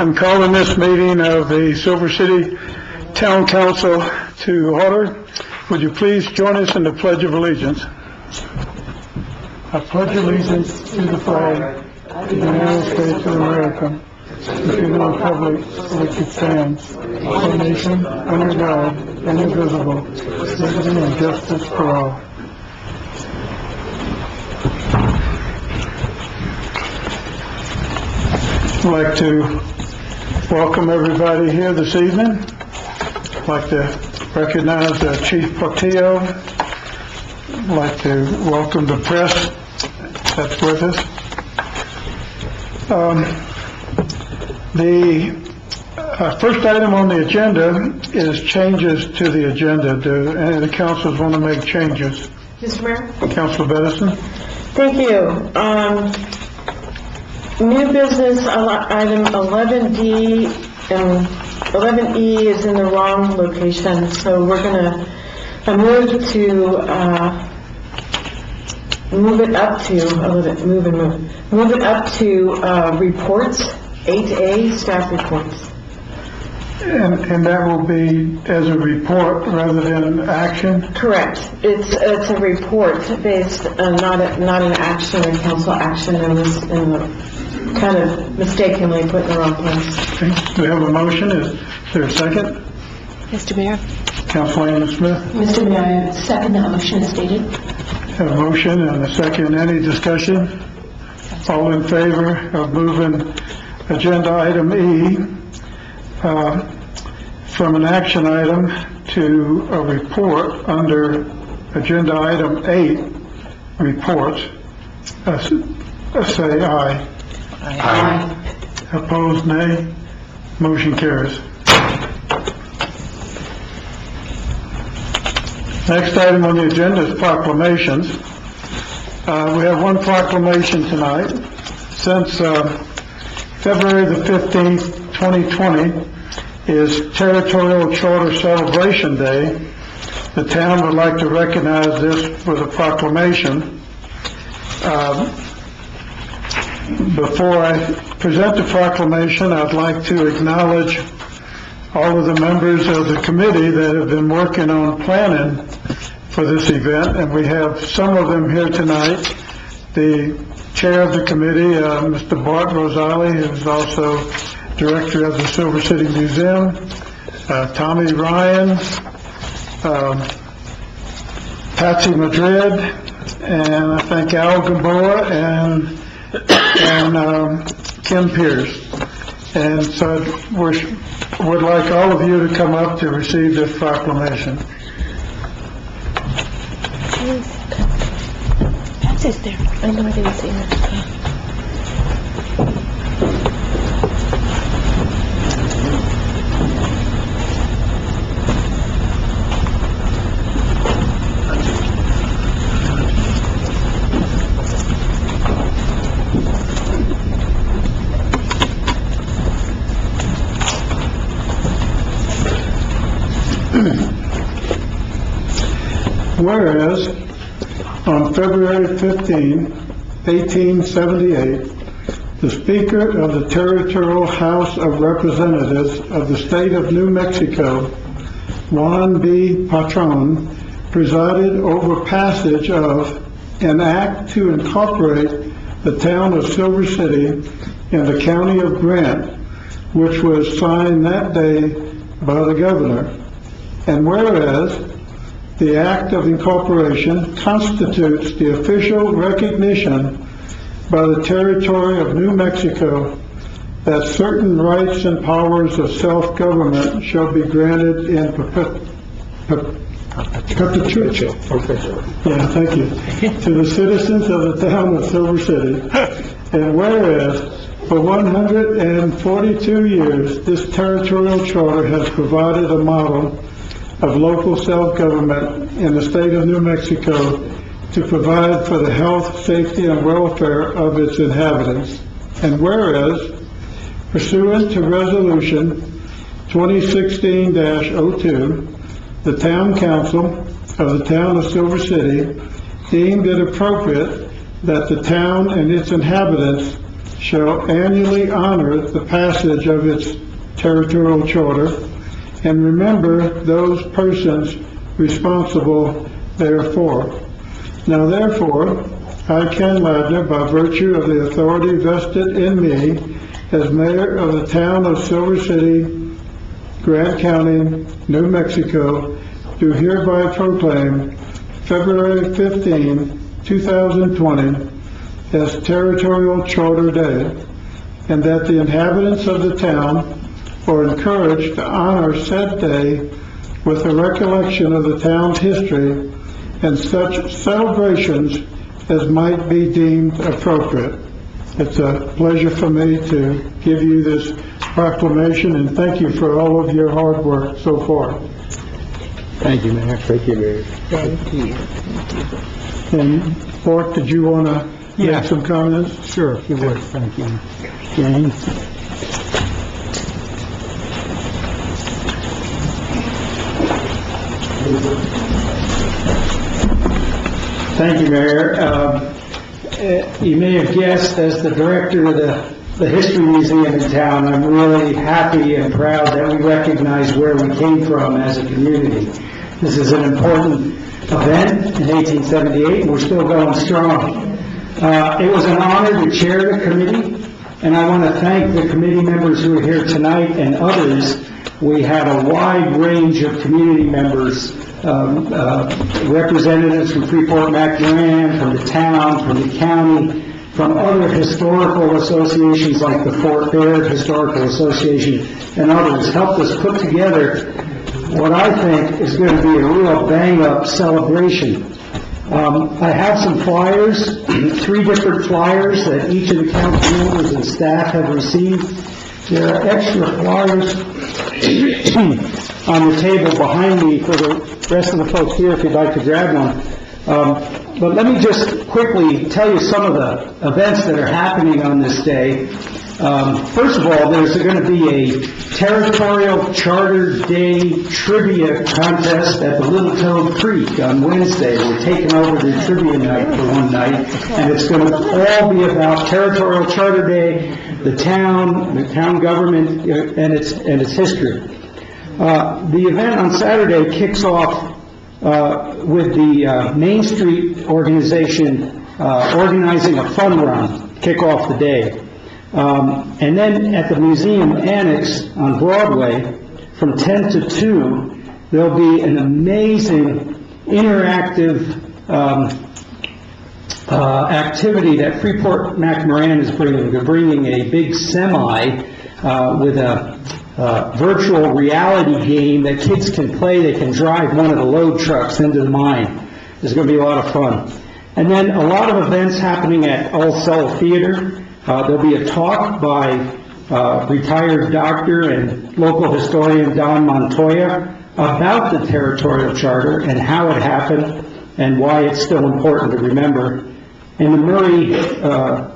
I'm calling this meeting of the Silver City Town Council to order. Would you please join us in the Pledge of Allegiance? I pledge allegiance to the flag of the United States of America, and to the republic for which it stands, one nation, under God, indivisible, with liberty and justice for all. I'd like to welcome everybody here this evening. I'd like to recognize Chief Portillo. I'd like to welcome the press that's with us. The first item on the agenda is changes to the agenda. Do any of the councils want to make changes? Mr. Mayor? Councilor Bedison? Thank you. New business item 11D and 11E is in the wrong location, so we're going to move it up to reports, 8A, staff reports. And that will be as a report rather than action? Correct. It's a report based not an action or council action, and was in the kind of mistakenly put in the wrong place. Okay. Do we have a motion? Is there a second? Mr. Mayor? Councilwoman Smith? Mr. Mayor, I second that motion as stated. Have a motion and a second. Any discussion? All in favor of moving agenda item E from an action item to a report under agenda item 8, reports, say aye. Aye. Opposed, nay. Motion carries. Next item on the agenda is proclamations. We have one proclamation tonight. Since February the 15th, 2020 is Territorial Charter Celebration Day, the town would like to recognize this with a proclamation. Before I present the proclamation, I'd like to acknowledge all of the members of the committee that have been working on planning for this event, and we have some of them here tonight. The chair of the committee, Mr. Bart Rosali, who is also director of the Silver City Museum, Tommy Ryan, Patsy Madrid, and I think Al Gamboa, and Kim Pierce. And so we would like all of you to come up to receive this proclamation. Patsy's there. I know I didn't see her. Whereas, on February 15, 1878, the Speaker of the Territorial House of Representatives of the State of New Mexico, Juan B. Patron, presided over passage of an act to incorporate the town of Silver City in the county of Grant, which was signed that day by the governor. And whereas, the Act of Incorporation constitutes the official recognition by the territory of New Mexico that certain rights and powers of self-government shall be granted in perpetuity. Yeah, thank you. To the citizens of the town of Silver City. And whereas, for 142 years, this territorial charter has provided a model of local self-government in the state of New Mexico to provide for the health, safety, and welfare of its inhabitants. And whereas, pursuant to Resolution 2016-02, the Town Council of the Town of Silver City deemed it appropriate that the town and its inhabitants shall annually honor the passage of its territorial charter and remember those persons responsible therefor. Now therefore, I, Ken Ladner, by virtue of the authority vested in me as mayor of the town of Silver City, Grant County, New Mexico, do hereby proclaim February 15, 2020 as Territorial Charter Day, and that the inhabitants of the town are encouraged to honor said day with a recollection of the town's history and such celebrations as might be deemed appropriate. It's a pleasure for me to give you this proclamation, and thank you for all of your hard work so far. Thank you, Mayor. Thank you, Mayor. Thank you. And Bart, did you want to make some comments? Sure, if you would. Thank you. James? Thank you, Mayor. You may have guessed, as the director of the History Museum in town, I'm really happy and proud that we recognize where we came from as a community. This is an important event in 1878, and we're still going strong. It was an honor to chair the committee, and I want to thank the committee members who are here tonight and others. We had a wide range of community members, representatives from Freeport-McMoRan, from the town, from the county, from other historical associations like the Fort Baird Historical Association and others, helped us put together what I think is going to be a real bang-up celebration. I have some flyers, 3 different flyers that each of the council members and staff have received. There are extra flyers on the table behind me for the rest of the folks here if you'd like to grab one. But let me just quickly tell you some of the events that are happening on this day. First of all, there's going to be a Territorial Charter Day trivia contest at the Little Toad Creek on Wednesday. We're taking over the trivia night for one night, and it's going to all be about Territorial Charter Day, the town government, and its history. The event on Saturday kicks off with the Main Street organization organizing a fun run, kick off the day. And then at the museum annex on Broadway, from 10 to 2, there'll be an amazing interactive activity that Freeport-McMoRan is bringing. They're bringing a big semi with a virtual reality game that kids can play. They can drive one of the load trucks into the mine. There's going to be a lot of fun. And then a lot of events happening at All Cell Theater. There'll be a talk by retired doctor and local historian Don Montoya about the Territorial Charter and how it happened and why it's still important to remember. In the Murray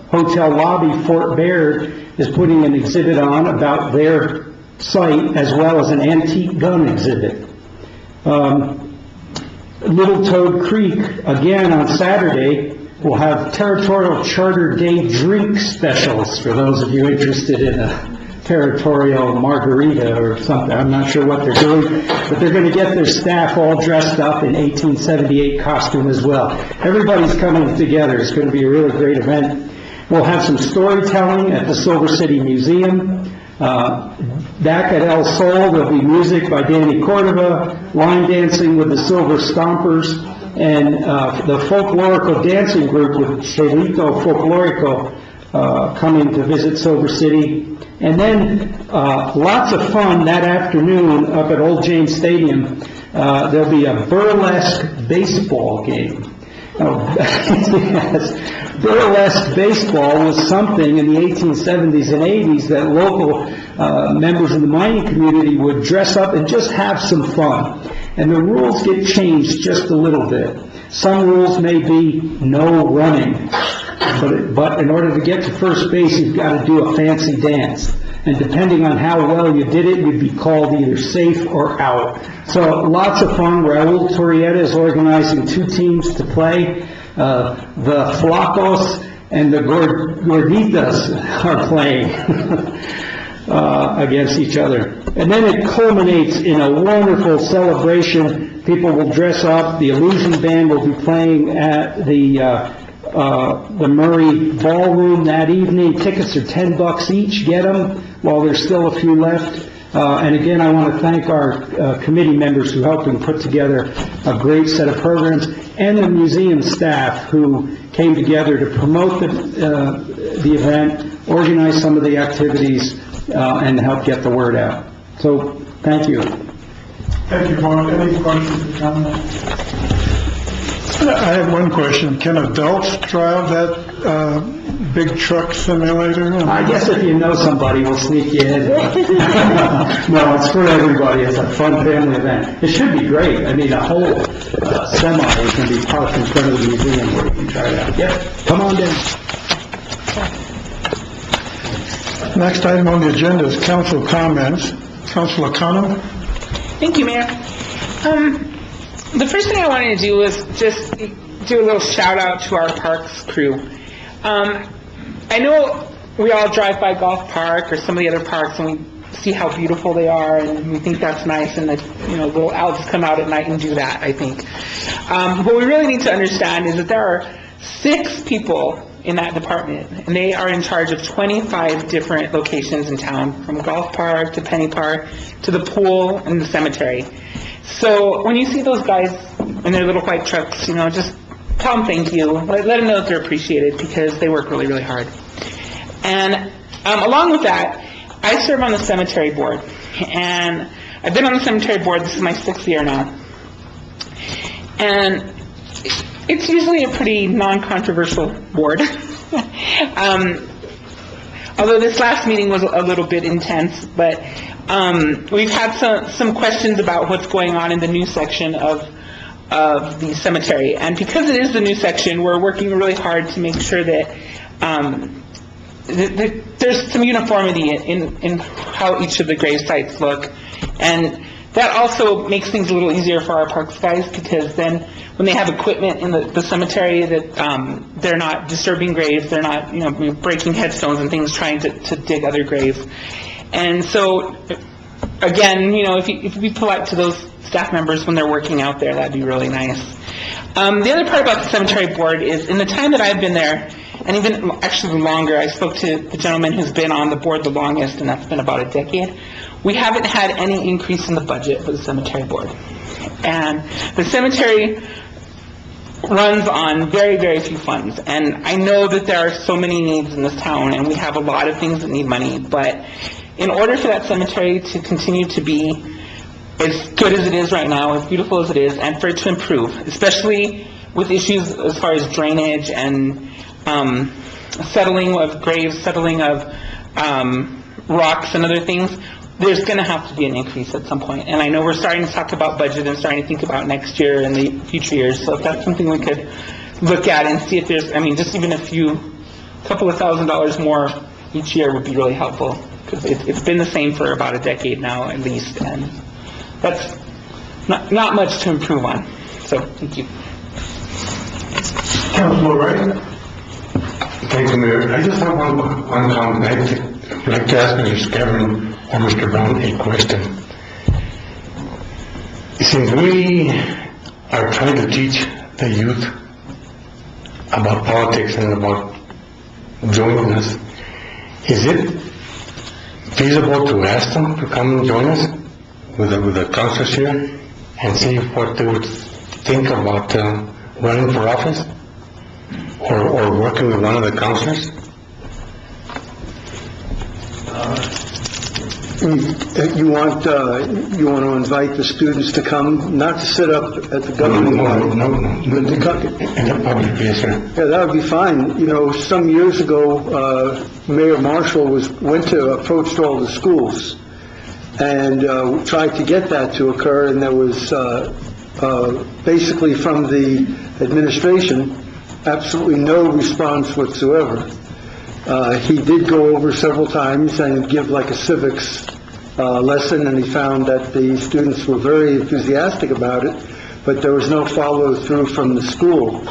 Hotel lobby, Fort Baird is putting an exhibit on about their site as well as an antique gun exhibit. Little Toad Creek, again on Saturday, will have Territorial Charter Day drink specials for those of you interested in a territorial margarita or something. I'm not sure what they're doing, but they're going to get their staff all dressed up in 1878 costume as well. Everybody's coming together. It's going to be a really great event. We'll have some storytelling at the Silver City Museum. Back at El Sol, there'll be music by Danny Cordova, line dancing with the Silver Stompers, and the folklorical dancing group with Chelito Folklorico coming to visit Silver City. And then lots of fun that afternoon up at Old James Stadium. There'll be a burlesque baseball game. Yes, burlesque baseball was something in the 1870s and 80s that local members of the mining community would dress up and just have some fun. And the rules get changed just a little bit. Some rules may be no running, but in order to get to first base, you've got to do a fancy dance. And depending on how well you did it, you'd be called either safe or out. So lots of fun. Raul Torrieta is organizing 2 teams to play. The Flacos and the Gorditas are playing against each other. And then it culminates in a wonderful celebration. People will dress up. The Illusion Band will be playing at the Murray Ballroom that evening. Tickets are $10 each. Get them while there's still a few left. And again, I want to thank our committee members who helped and put together a great set of programs, and the museum staff who came together to promote the event, organize some of the activities, and help get the word out. So, thank you. Thank you, Mark. Any questions or comments? I have one question. Can adults drive that big truck simulator? I guess if you know somebody, we'll sneak you in. No, it's for everybody. It's a fun family event. It should be great. I mean, a whole semi is going to be parked in front of the museum where you can try it out. Yep, come on down. Next item on the agenda is council comments. Councilor Kano? Thank you, Mayor. The first thing I wanted to do was just do a little shout out to our parks crew. I know we all drive by Golf Park or some of the other parks and we see how beautiful they are and we think that's nice, and that, little elves come out at night and do that, I think. What we really need to understand is that there are 6 people in that department, and they are in charge of 25 different locations in town, from Golf Park to Penny Park to the pool and the cemetery. So when you see those guys in their little white trucks, just tell them thank you. Let them know that they're appreciated, because they work really, really hard. And along with that, I serve on the cemetery board, and I've been on the cemetery board. This is my 6th year now. And it's usually a pretty non-controversial board. Although this last meeting was a little bit intense, but we've had some questions about what's going on in the new section of the cemetery. And because it is the new section, we're working really hard to make sure that there's some uniformity in how each of the grave sites look. And that also makes things a little easier for our parks guys, because then when they have equipment in the cemetery, that they're not disturbing graves, they're not breaking headstones and things trying to dig other graves. And so again, if you be polite to those staff members when they're working out there, that'd be really nice. The other part about the cemetery board is, in the time that I've been there, and even actually longer, I spoke to the gentleman who's been on the board the longest, and that's been about a decade. We haven't had any increase in the budget for the cemetery board. And the cemetery runs on very, very few funds. And I know that there are so many needs in this town, and we have a lot of things that need money, but in order for that cemetery to continue to be as good as it is right now, as beautiful as it is, and for it to improve, especially with issues as far as drainage and settling of graves, settling of rocks and other things, there's going to have to be an increase at some point. And I know we're starting to talk about budget and starting to think about next year and the future years, so if that's something we could look at and see if there's, just even a couple of $1,000s more each year would be really helpful, because it's been the same for about a decade now at least, and that's not much to improve on. So, thank you. Councilor Wright? Thank you, Mayor. I just have one comment. I'd like to ask Mr. Kevin or Mr. Brown a question. Since we are trying to teach the youth about politics and about joining us, is it feasible to ask them to come and join us with the councilors here and see what they would think about running for office or working with one of the councilors? You want to invite the students to come, not to sit up at the government? No. In the public, yes, sir. Yeah, that would be fine. Some years ago, Mayor Marshall approached all the schools and tried to get that to occur, and there was basically from the administration absolutely no response whatsoever. He did go over several times and give like a civics lesson, and he found that the students were very enthusiastic about it, but there was no follow-through from the school.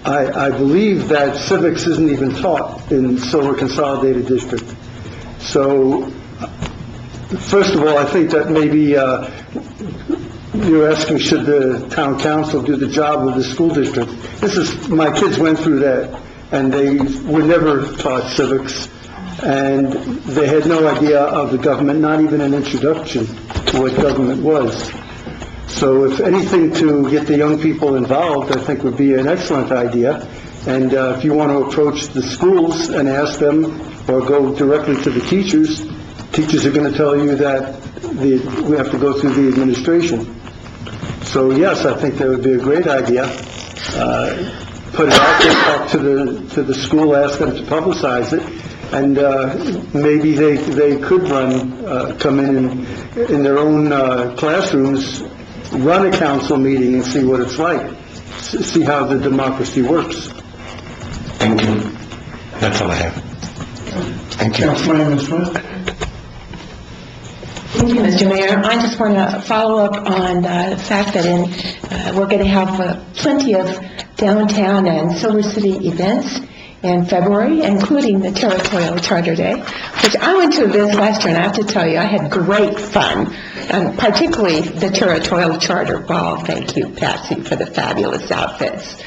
I believe that civics isn't even taught in Silver Consolidated District. So, first of all, I think that maybe you're asking, should the town council do the job of the school district? My kids went through that, and they were never taught civics, and they had no idea of the government, not even an introduction to what government was. So if anything to get the young people involved, I think would be an excellent idea. And if you want to approach the schools and ask them, or go directly to the teachers are going to tell you that we have to go through the administration. So yes, I think that would be a great idea. Put it out there, talk to the school, ask them to publicize it, and maybe they could come in their own classrooms, run a council meeting and see what it's like, see how the democracy works. Thank you. That's all I have. Thank you. Councilman Smith? Thank you, Mr. Mayor. I just want to follow up on the fact that we're going to have plenty of downtown and Silver City events in February, including the Territorial Charter Day, which I went to events last year, and I have to tell you, I had great fun, and particularly the Territorial Charter Ball. Thank you, Patsy, for the fabulous outfits.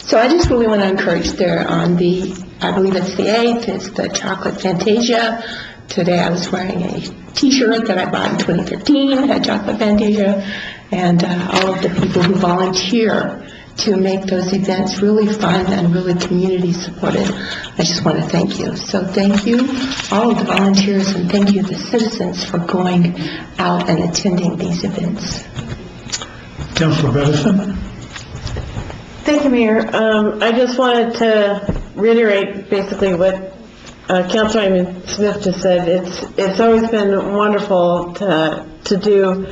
So I just really want to encourage there on I believe it's the 8th, it's the Chocolate Fantasia. Today I was wearing a T-shirt that I bought in 2015, had Chocolate Fantasia, and all of the people who volunteer to make those events really fun and really community supported. I just want to thank you. So thank you, all of the volunteers, and thank you, the citizens, for going out and attending these events. Councilor Bedison? Thank you, Mayor. I just wanted to reiterate basically what Councilman Smith just said. It's always been wonderful to do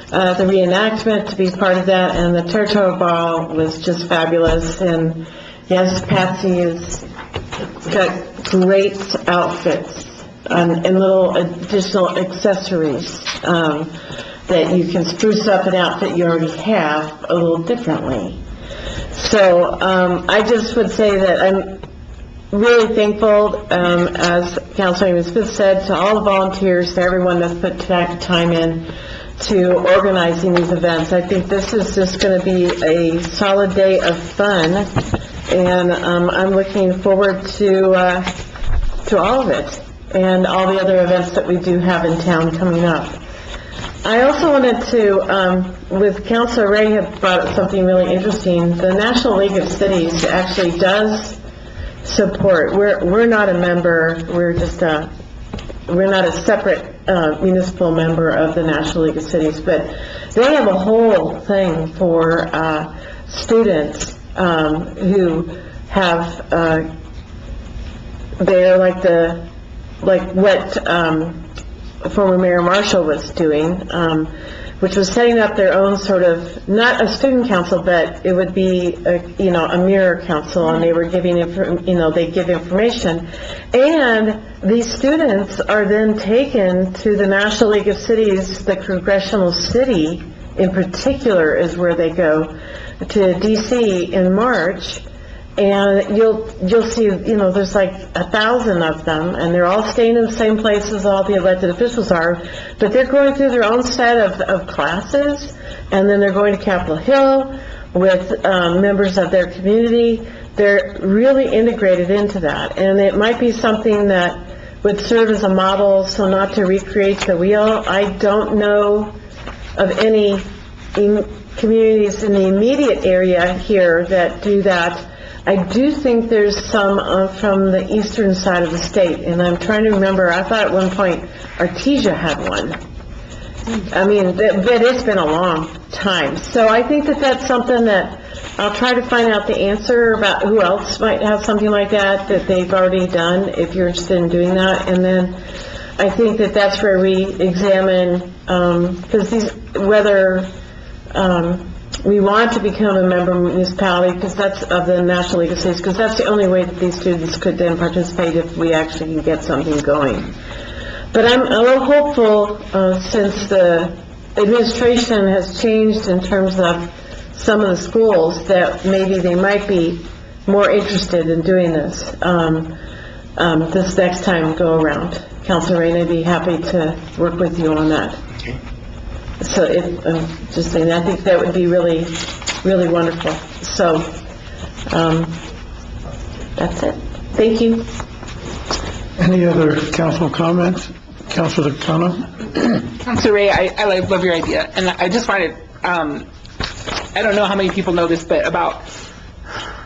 the reenactment, to be part of that, and the Territorial Ball was just fabulous. And yes, Patsy has got great outfits and little additional accessories that you can spruce up an outfit you already have a little differently. So I just would say that I'm really thankful, as Councilman Smith said, to all the volunteers, to everyone that's put time in to organizing these events. I think this is just going to be a solid day of fun, and I'm looking forward to all of it and all the other events that we do have in town coming up. I also wanted to, with Councilor Ray had brought up something really interesting. The National League of Cities actually does support. We're not a member. We're not a separate municipal member of the National League of Cities, but they have a whole thing for students who have they're like what former Mayor Marshall was doing, which was setting up their own sort of, not a student council, but it would be a mirror council, and they were giving they give information, and these students are then taken to the National League of Cities. The Congressional City in particular is where they go, to DC in March. And you'll see, there's like 1,000 of them, and they're all staying in the same places all the elected officials are, but they're going through their own set of classes, and then they're going to Capitol Hill with members of their community. They're really integrated into that, and it might be something that would serve as a model, so not to recreate the wheel. I don't know of any communities in the immediate area here that do that. I do think there's some from the eastern side of the state, and I'm trying to remember, I thought at one point Artesia had one. I mean, but it's been a long time. So I think that's something that I'll try to find out the answer about who else might have something like that they've already done, if you're interested in doing that. And then I think that's where we examine, because whether we want to become a member municipality, because that's of the National League of Cities, because that's the only way that these students could then participate if we actually can get something going. But I'm a little hopeful, since the administration has changed in terms of some of the schools that maybe they might be more interested in doing this, this next time go around. Councilor Rain, I'd be happy to work with you on that. So just saying, I think that would be really, really wonderful. So, that's it. Thank you. Any other council comments? Councilor Kano? Councilor Ray, I love your idea, and I just wanted, I don't know how many people know this, but about,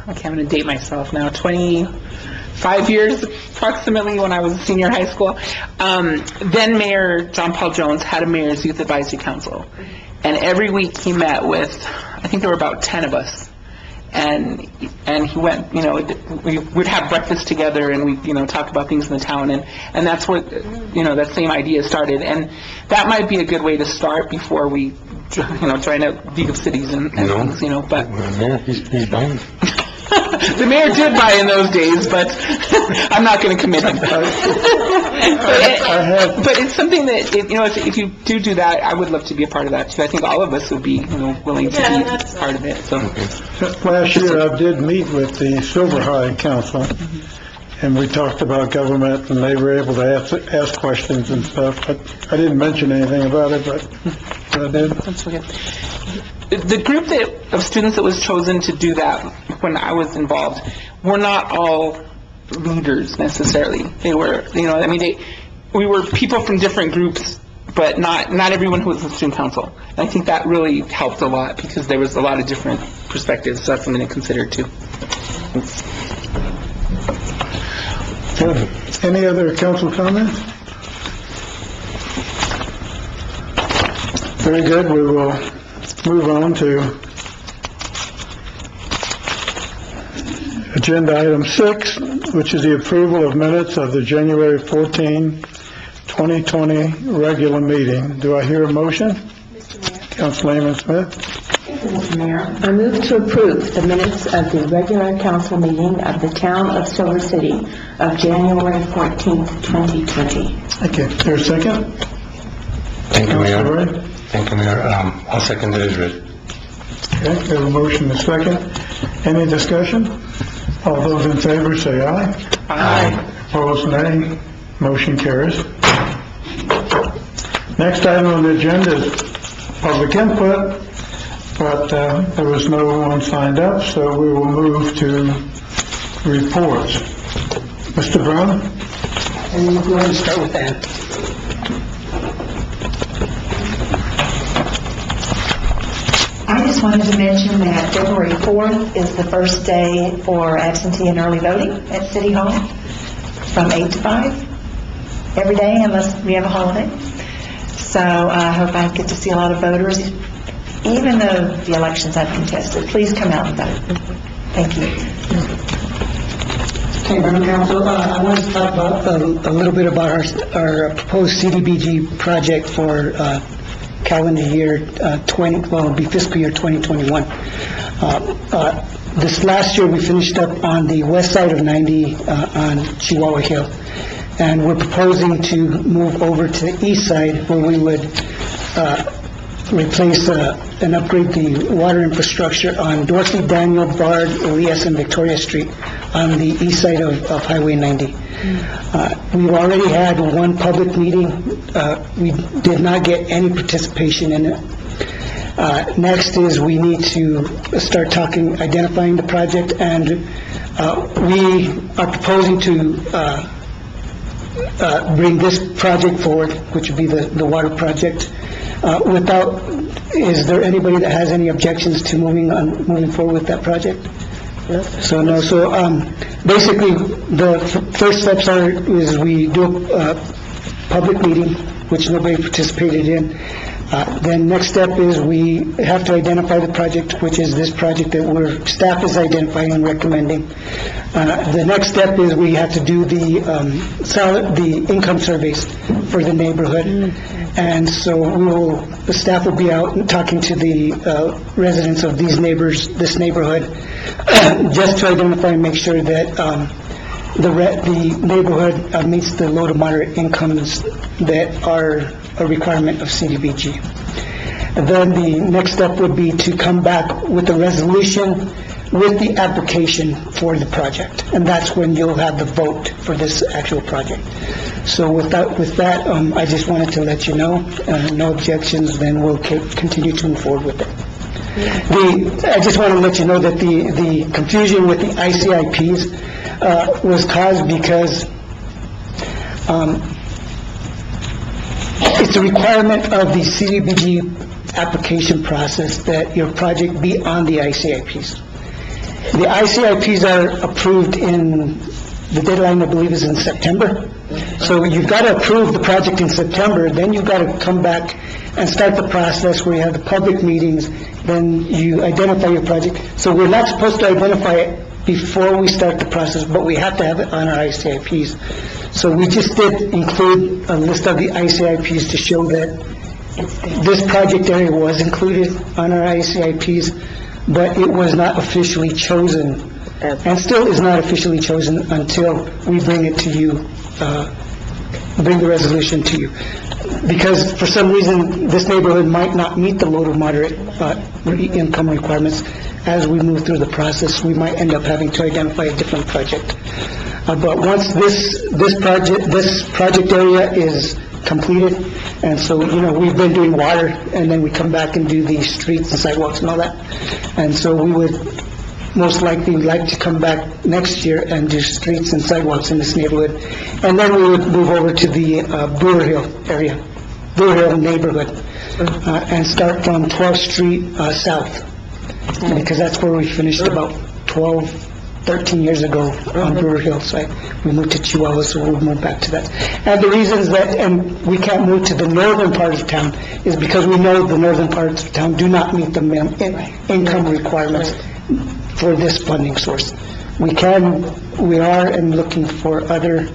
I'm going to date myself now, 25 years approximately when I was a senior in high school, then Mayor John Paul Jones had a Mayor's Youth Advisory Council, and every week he met with, I think there were about 10 of us, and he went, we would have breakfast together, and we, talk about things in the town, and that's where, that same idea started, and that might be a good way to start before we, join a League of Cities and things, but... Yeah, he's buying. The mayor did buy in those days, but I'm not going to commit him. But it's something that, if you do that, I would love to be a part of that, too. I think all of us would be, willing to be part of it, so... Last year, I did meet with the Silver High Council, and we talked about government, and they were able to ask questions and stuff, but I didn't mention anything about it, but I did. That's okay. The group of students that was chosen to do that when I was involved were not all leaders necessarily. They were, we were people from different groups, but not everyone who was in the student council. And I think that really helped a lot because there was a lot of different perspectives, so that's something to consider too. Thanks. Good. Any other council comments? Very good. We will move on to agenda item 6, which is the approval of minutes of the January 14, 2020 regular meeting. Do I hear a motion? Councilman Smith? Mr. Mayor, I move to approve the minutes of the regular council meeting of the town of Silver City of January 14th, 2020. Okay. Is there a second? Thank you, Mayor. Councilor Ray? Thank you, Mayor. I'll second it as read. Okay, we have a motion and a second. Any discussion? All those in favor say aye. Aye. Opposed, nay. Motion carries. Next item on the agenda is public input, but there was no one signed up, so we will move to reports. Mr. Brown? And we'll go ahead and start with that. I just wanted to mention that February 4th is the first day for absentee and early voting at City Hall from 8 to 5 every day unless we have a holiday. So I hope I get to see a lot of voters, even though the election's uncontested. Please come out and vote. Thank you. Okay, Madam Council, I want to talk about a little bit about our proposed CDBG project for calendar year it'll be fiscal year 2021. This last year, we finished up on the west side of 90 on Chihuahua Hill, and we're proposing to move over to the east side where we would replace and upgrade the water infrastructure on Dorothy, Daniel, Bard, Elias, and Victoria Street on the east side of Highway 90. We've already had one public meeting. We did not get any participation in it. Next is we need to start identifying the project, and we are proposing to bring this project forward, which would be the water project. Is there anybody that has any objections to moving forward with that project? So no. So basically, the first steps is we do a public meeting, which nobody participated in. Then next step is we have to identify the project, which is this project that staff is identifying and recommending. The next step is we have to do the income surveys for the neighborhood. And so the staff will be out and talking to the residents of this neighborhood, just to identify and make sure that the neighborhood meets the low to moderate incomes that are a requirement of CDBG. And then the next step would be to come back with a resolution with the application for the project. And that's when you'll have the vote for this actual project. So with that, I just wanted to let you know, no objections, then we'll continue to move forward with it. I just want to let you know that the confusion with the ICIPs was caused because it's a requirement of the CDBG application process that your project be on the ICIPs. The ICIPs are approved the deadline, I believe, is in September. So you've got to approve the project in September, then you've got to come back and start the process where you have the public meetings, then you identify your project. So we're not supposed to identify it before we start the process, but we have to have it on our ICIPs. So we just did include a list of the ICIPs to show that this project area was included on our ICIPs, but it was not officially chosen, and still is not officially chosen until we bring it to you, bring the resolution to you. Because for some reason, this neighborhood might not meet the low to moderate income requirements. As we move through the process, we might end up having to identify a different project. But once this project area is completed, and so, we've been doing water, and then we come back and do the streets and sidewalks and all that. And so we would most likely like to come back next year and do streets and sidewalks in this neighborhood. And then we would move over to the Brewer Hill area, Brewer Hill neighborhood, and start from 12th Street south, because that's where we finished about 13 years ago on Brewer Hill side. We moved to Chihuahua, so we'll move back to that. And the reasons and we can't move to the northern part of town is because we know the northern parts of town do not meet the income requirements for this funding source. We are looking for other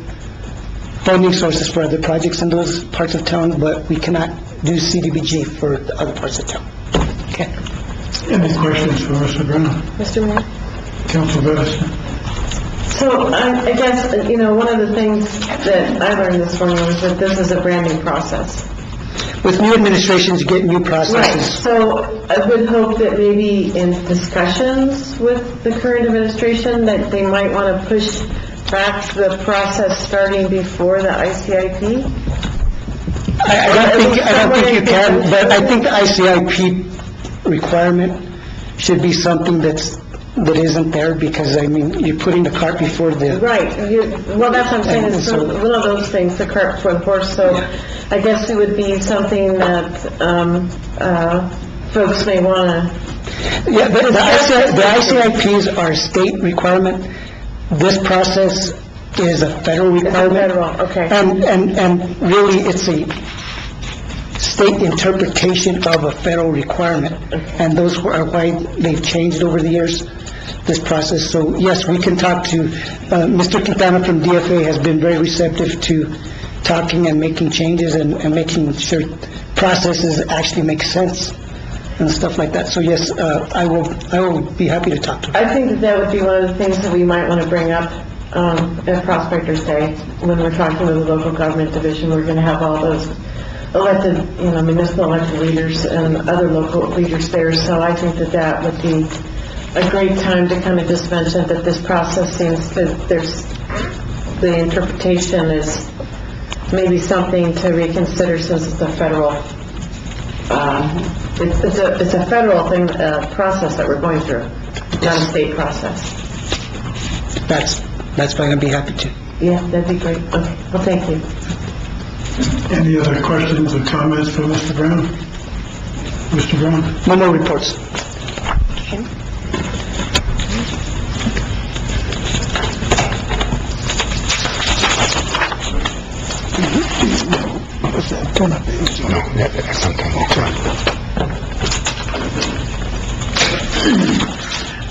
funding sources for other projects in those parts of town, but we cannot do CDBG for the other parts of town. Okay. Any questions for Mr. Brown? Mr. Mayor? Council Edison? So I guess, one of the things that I learned this morning was that this is a brand new process. With new administrations, you get new Right, processes. so I would hope that maybe in discussions with the current administration that they might want to push back the process starting before the ICIP. I don't think you can, but I think the ICIP requirement should be something that isn't there, because, you're putting the cart before the... Right, well, that's what I'm saying, it's one of those things, the cart before the horse, so I guess it would be something that folks may want to... Yeah, but the ICIPs are a state requirement. This process is a federal requirement. Federal, okay. And really, it's a state interpretation of a federal requirement. And those are why they've changed over the years, this process. So, yes, we can talk to, Mr. Quintana from DFA has been very receptive to talking and making changes and making sure processes actually make sense and stuff like that. So, yes, I will be happy to talk to him. I think that would be one of the things that we might want to bring up at Prospectors Day, when we're talking with the local government division. We're going to have all those elected, municipal elected leaders and other local leaders there. So I think that would be a great time to kind of just mention that this process seems to, the interpretation is maybe something to reconsider, since it's a federal, it's a federal thing, process that we're going through, not a state process. That's fine, I'd be happy to. Yeah, that'd be great. Okay, well, thank you. Any other questions or comments for Mr. Brown? Mr. Brown? No more reports. No, that's something.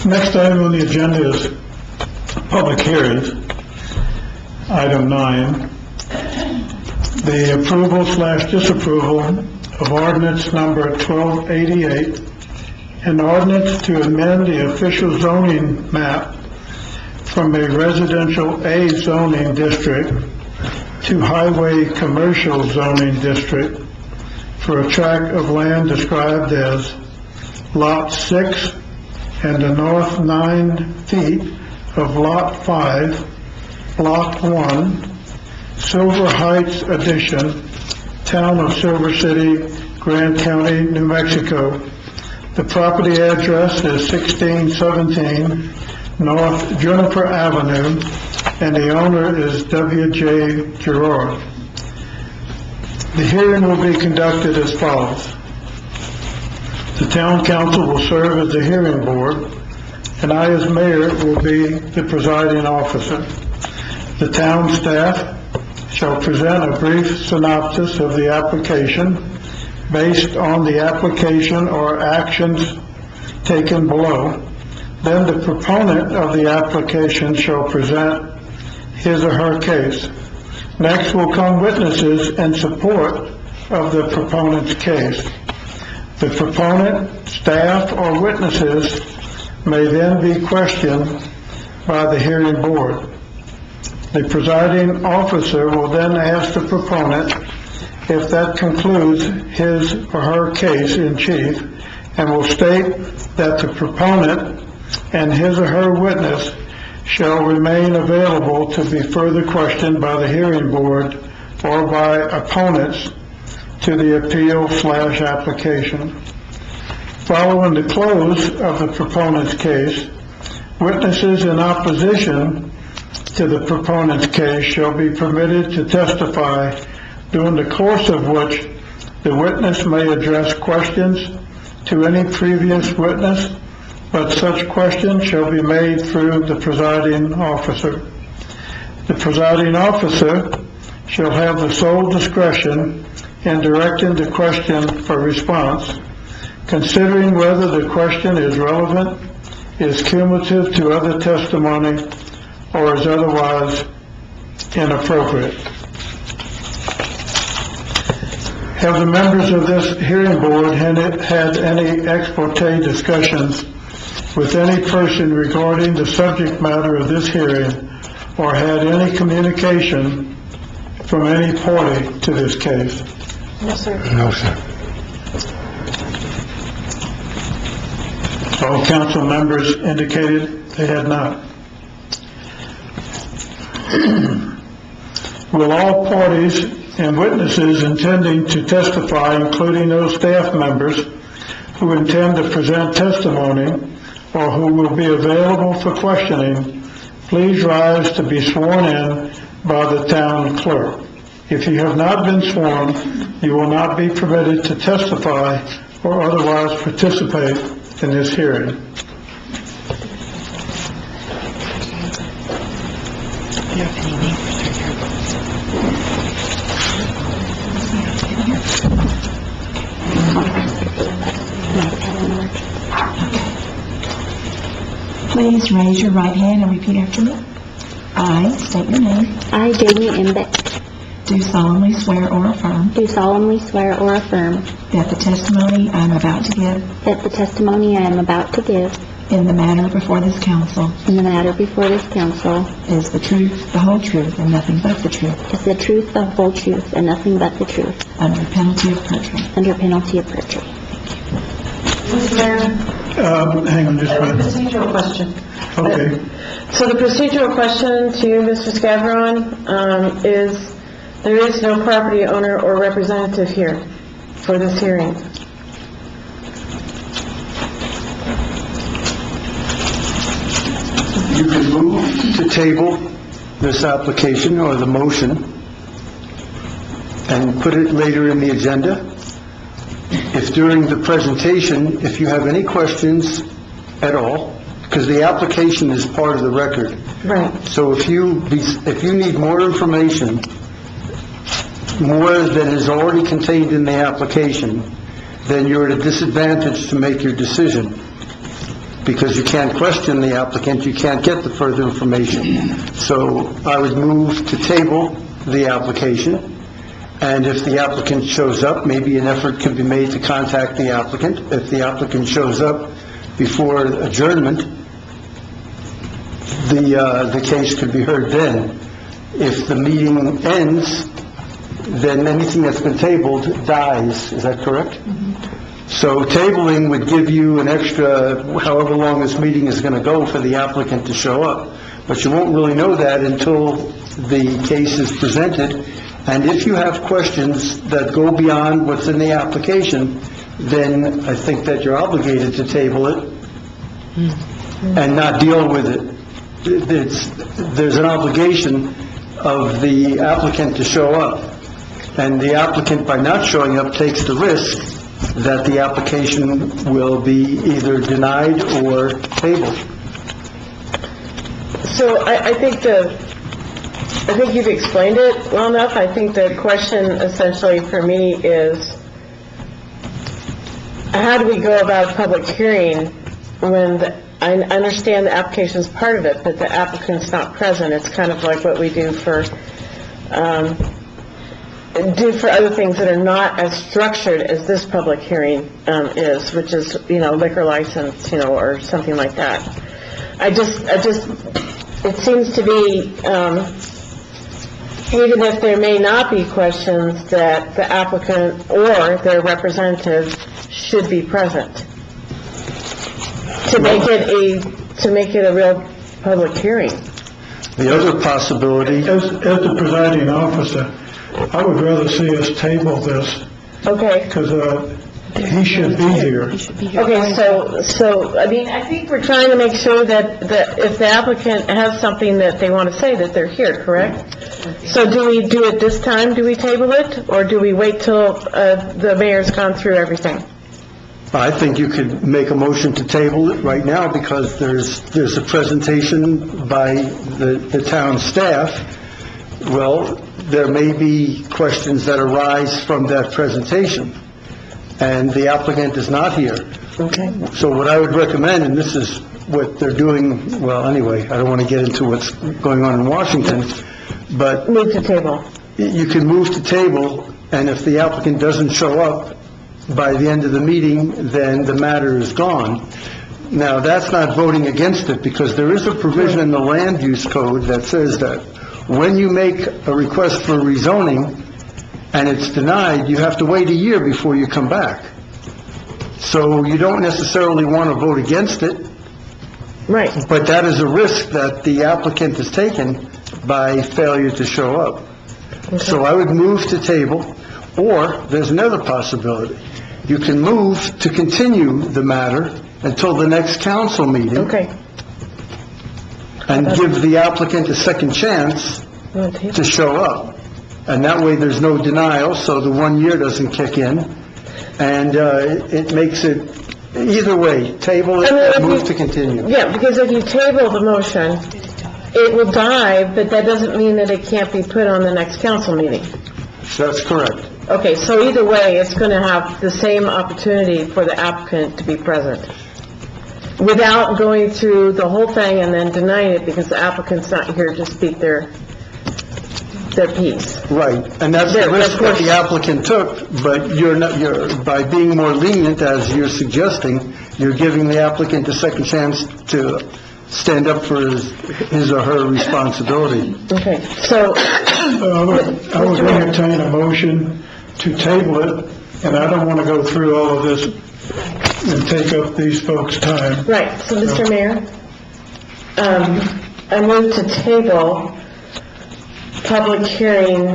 Next item on the agenda is public hearings. Item 9, the approval/disapproval of ordinance number 1288, an ordinance to amend the official zoning map from a residential A zoning district to highway commercial zoning district for a tract of land described as Lot 6 and the north 9 feet of Lot 5, Block 1, Silver Heights Addition, Town of Silver City, Grand County, New Mexico. The property address is 1617 North Juniper Avenue, and the owner is W.J. Gerard. The hearing will be conducted as follows. The town council will serve as the hearing board, and I, as mayor, will be the presiding officer. The town staff shall present a brief synopsis of the application based on the application or actions taken below. Then the proponent of the application shall present his or her case. Next will come witnesses in support of the proponent's case. The proponent, staff, or witnesses may then be questioned by the hearing board. The presiding officer will then ask the proponent if that concludes his or her case in chief, and will state that the proponent and his or her witness shall remain available to be further questioned by the hearing board or by opponents to the appeal/application. Following the close of the proponent's case, witnesses in opposition to the proponent's case shall be permitted to testify, during the course of which the witness may address questions to any previous witness, but such questions shall be made through the presiding officer. The presiding officer shall have the sole discretion in directing the question for response, considering whether the question is relevant, is cumulative to other testimony, or is otherwise inappropriate. Have the members of this hearing board had any ex parte discussions with any person regarding the subject matter of this hearing, or had any communication from any party to this case? No, sir. No, sir. All council members indicated they had not. Will all parties and witnesses intending to testify, including those staff members who intend to present testimony or who will be available for questioning, please rise to be sworn in by the town clerk. If you have not been sworn, you will not be permitted to testify or otherwise participate in this hearing. Please raise your right hand and repeat after me. I state your name. I, Jamie Embeck, Do solemnly swear or affirm do solemnly swear or affirm that the testimony I am about to give that the testimony I am about to give in the matter before this council in the matter before this council is the truth, the whole truth, and nothing but the truth, is the truth, the whole truth, and nothing but the truth, under penalty of perjury. under penalty of perjury. Mr. Mayor, Hang on just a minute. procedural question. Okay. So the procedural question to Mr. Scavron is, there is no property owner or representative here for this hearing. You can move to table this application or the motion and put it later in the agenda. If during the presentation, if you have any questions at all, because the application is part of the record. Right. So if you need more information, more than is already contained in the application, then you're at a disadvantage to make your decision. Because you can't question the applicant, you can't get the further information. So I would move to table the application, and if the applicant shows up, maybe an effort could be made to contact the applicant. If the applicant shows up before adjournment, the case could be heard then. If the meeting ends, then anything that's been tabled dies. Is that correct? So tabling would give you an extra, however long this meeting is going to go for the applicant to show up. But you won't really know that until the case is presented. And if you have questions that go beyond what's in the application, then I think that you're obligated to table it and not deal with it. There's an obligation of the applicant to show up. And the applicant, by not showing up, takes the risk that the application will be either denied or tabled. So I think you've explained it well enough. I think the question essentially for me is, how do we go about a public hearing when I understand the application is part of it, but the applicant's not present? It's kind of like what we do for other things that are not as structured as this public hearing is, which is, liquor license, or something like that. It seems to be, even if there may not be questions, that the applicant or their representative should be present to make it a real public hearing. The other possibility... As the presiding officer, I would rather see us table this, Okay. because he should be here. Okay, so, I think we're trying to make sure that if the applicant has something that they want to say, that they're here, correct? So do we do it this time? Do we table it? Or do we wait till the mayor's gone through everything? I think you could make a motion to table it right now because there's a presentation by the town staff. Well, there may be questions that arise from that presentation, and the applicant is not here. Okay. So what I would recommend, and this is what they're doing, well, anyway, I don't want to get into what's going on in Washington, but... Move to table. You can move to table, and if the applicant doesn't show up by the end of the meeting, then the matter is gone. Now, that's not voting against it, because there is a provision in the land use code that says that when you make a request for rezoning and it's denied, you have to wait a year before you come back. So you don't necessarily want to vote against it. Right. But that is a risk that the applicant has taken by failure to show up. Okay. So I would move to table, or there's another possibility. You can move to continue the matter until the next council meeting. Okay. And give the applicant a second chance to show up. And that way there's no denial, so the 1 year doesn't kick in. And it makes it, either way, table it or move to continue. Yeah, because if you table the motion, it will die, but that doesn't mean that it can't be put on the next council meeting. That's correct. Okay, so either way, it's going to have the same opportunity for the applicant to be present, without going through the whole thing and then denying it because the applicant's not here to speak their piece. Right, and that's the risk that the applicant took, but by being more lenient, as you're suggesting, you're giving the applicant a second chance to stand up for his or her responsibility. Okay, so... I would entertain a motion to table it, and I don't want to go through all of this and take up these folks' time. Right, so Mr. Mayor, I move to table public hearing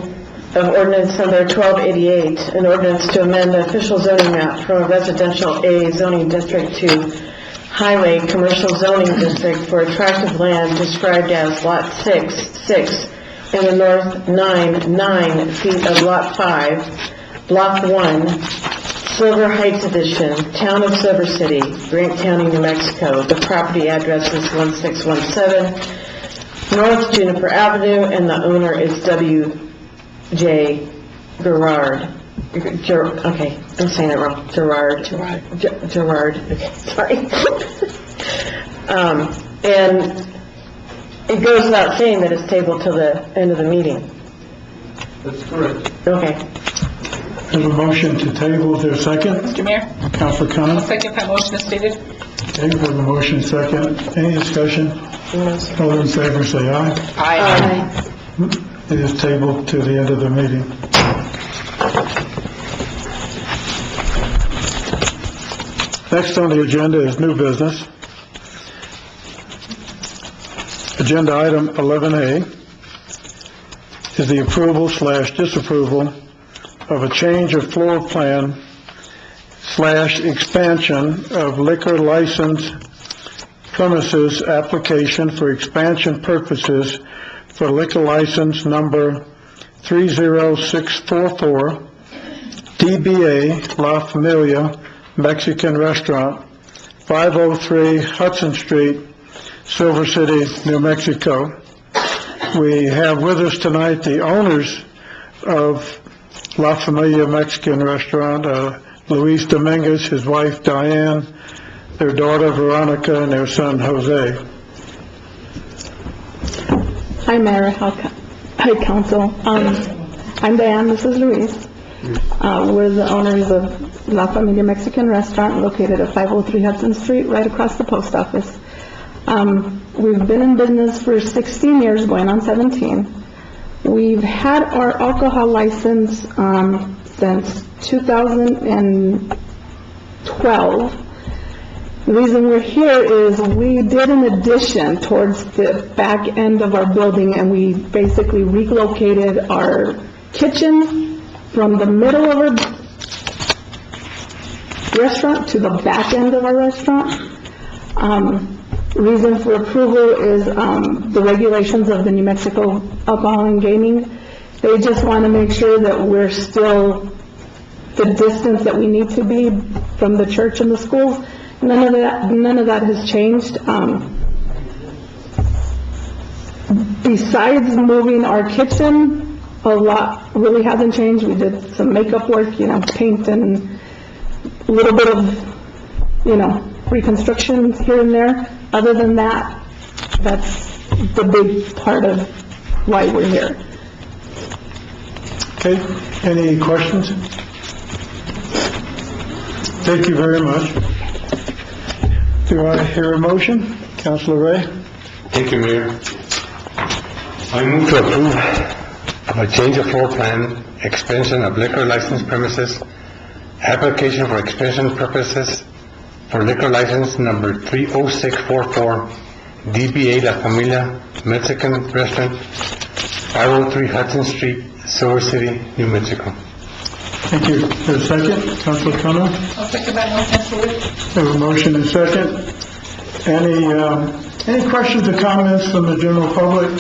of ordinance number 1288, an ordinance to amend the official zoning map from a residential A zoning district to highway commercial zoning district for a tract of land described as Lot 6 in the north 9 feet of Lot 5, Block 1, Silver Heights Edition, Town of Silver City, Grant County, New Mexico. The property address is 1617 North Juniper Avenue, and the owner is W.J. Gerard. Okay, I'm saying it wrong. Gerard. Okay, sorry. And it goes without saying that it's tabled till the end of the meeting. That's correct. Okay. Have a motion to table, is there a second? Mr. Mayor, Councilor I'll Khan? second that motion as stated. Okay, we have a motion second. Any discussion? All in favor, say aye. Aye. It is tabled to the end of the meeting. Next on the agenda is new business. Agenda item 11A is the approval/disapproval of a change of floor plan / expansion of liquor license premises application for expansion purposes for liquor license number 30644, DBA La Familia Mexican Restaurant, 503 Hudson Street, Silver City, New Mexico. We have with us tonight the owners of La Familia Mexican Restaurant, Luis Dominguez, his wife Diane, their daughter Veronica, and their son Jose. Hi, Mayor. Hi, Council. I'm Diane. This is Luis. We're the owners of La Familia Mexican Restaurant located at 503 Hudson Street, right across the post office. We've been in business for 16 years, going on 17. We've had our alcohol license since 2012. The reason we're here is we did an addition towards the back end of our building, and we basically relocated our kitchen from the middle of our restaurant to the back end of our restaurant. Reason for approval is the regulations of the New Mexico Alcohol and Gaming. They just want to make sure that we're still the distance that we need to be from the church and the schools. None of that has changed. Besides moving our kitchen, a lot really hasn't changed. We did some makeup work, paint and a little bit of, reconstruction here and there. Other than that, that's the big part of why we're here. Okay, any questions? Thank you very much. Do I hear a motion? Councilor Ray? Thank you, Mayor. I move to approve of a change of floor plan, expansion of liquor license premises, application for expansion purposes for liquor license number 30644, DBA La Familia Mexican Restaurant, 503 Hudson Street, Silver City, New Mexico. Thank you. Is there a second? Councilor Kano? I'll second that motion, Stewart. Have a motion and second. Any questions or comments from the general public?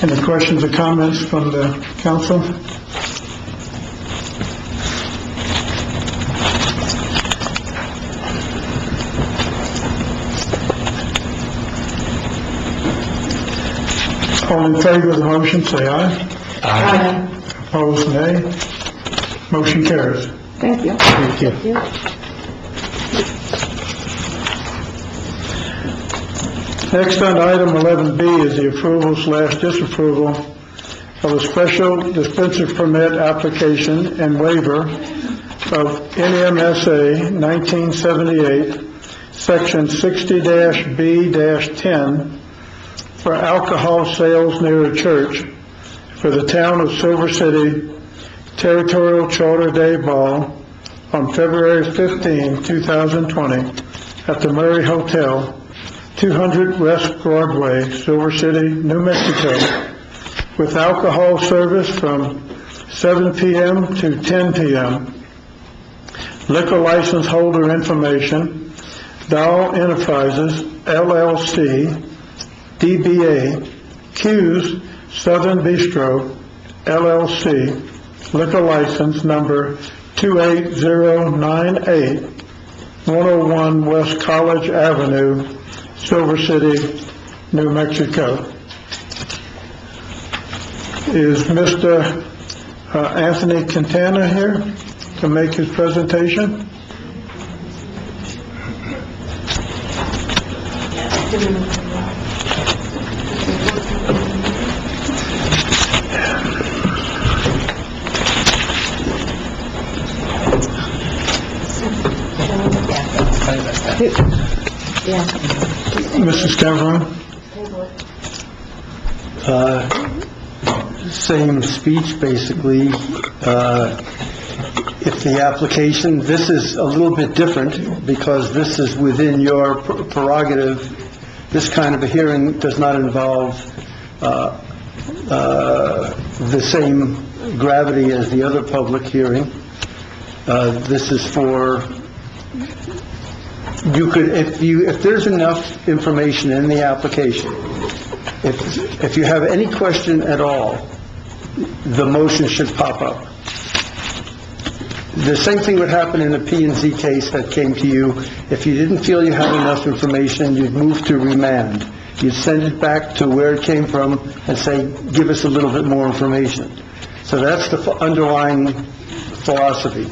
Any questions or comments from the council? All in favor of the motion, say aye. Aye. Opposed, nay. Motion carries. Thank you. Thank you. Next on item 11B is the approval/disapproval of a special dispenser permit application and waiver of NMSA 1978, Section 60-B-10 for alcohol sales near a church for the town of Silver City Territorial Charter Day Ball on February 15, 2020 at the Murray Hotel, 200 West Broadway, Silver City, New Mexico, with alcohol service from 7 p.m. to 10 p.m. Liquor license holder information, Dow Enterprises, LLC, DBA, Q's Southern Bistro, LLC, liquor license number 28098, 101 West College Avenue, Silver City, New Mexico. Is Mr. Anthony Quintana here to make his presentation? Mrs. Cameron? Same speech, basically. if the application, this is a little bit different because this is within your prerogative. This kind of a hearing does not involve the same gravity as the other public hearing. This is for, you could, if there's enough information in the application, if you have any question at all, the motion should pop up. The same thing would happen in a P&Z case that came to you. If you didn't feel you had enough information, you'd move to remand. You'd send it back to where it came from and say, give us a little bit more information. So that's the underlying philosophy.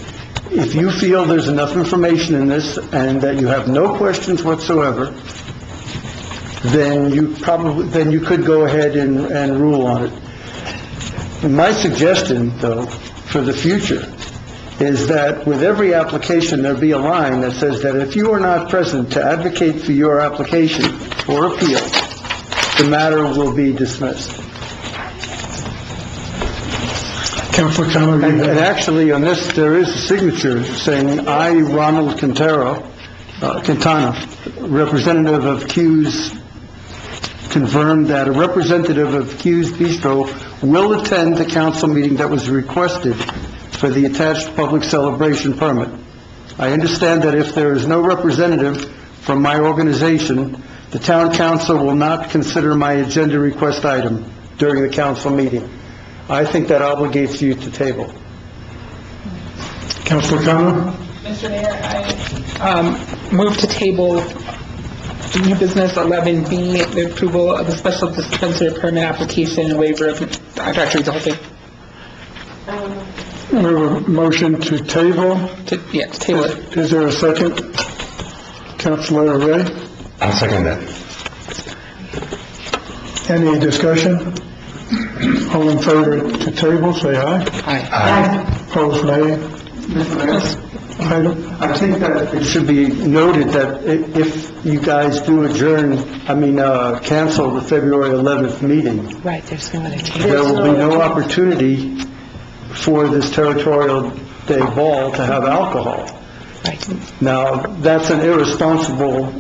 If you feel there's enough information in this and that you have no questions whatsoever, then you could go ahead and rule on it. My suggestion, though, for the future, is that with every application, there be a line that says that if you are not present to advocate for your application or appeal, the matter will be dismissed. Councilor Connor, And actually, on this, there is a signature saying, I, Ronald Quintana, representative of Q's, confirmed that a representative of Q's Bistro will attend the council meeting that was requested for the attached public celebration permit. I understand that if there is no representative from my organization, the town council will not consider my agenda request item during the council meeting. I think that obligates you to table. Councilor Connor? Mr. Mayor, I move to table new business 11B, the approval of the special dispensary permit application and waiver of, I tried to read the whole thing. We have a motion to table. To table it. Is there a second? Councilor Ray? I'll second that. Any discussion? All in favor to table, say aye. Aye. Opposed, nay. I think that it should be noted that if you guys do cancel the February 11th meeting, Right, there's no other change. there will be no opportunity for this Territorial Day ball to have alcohol. Right. Now, that's an irresponsible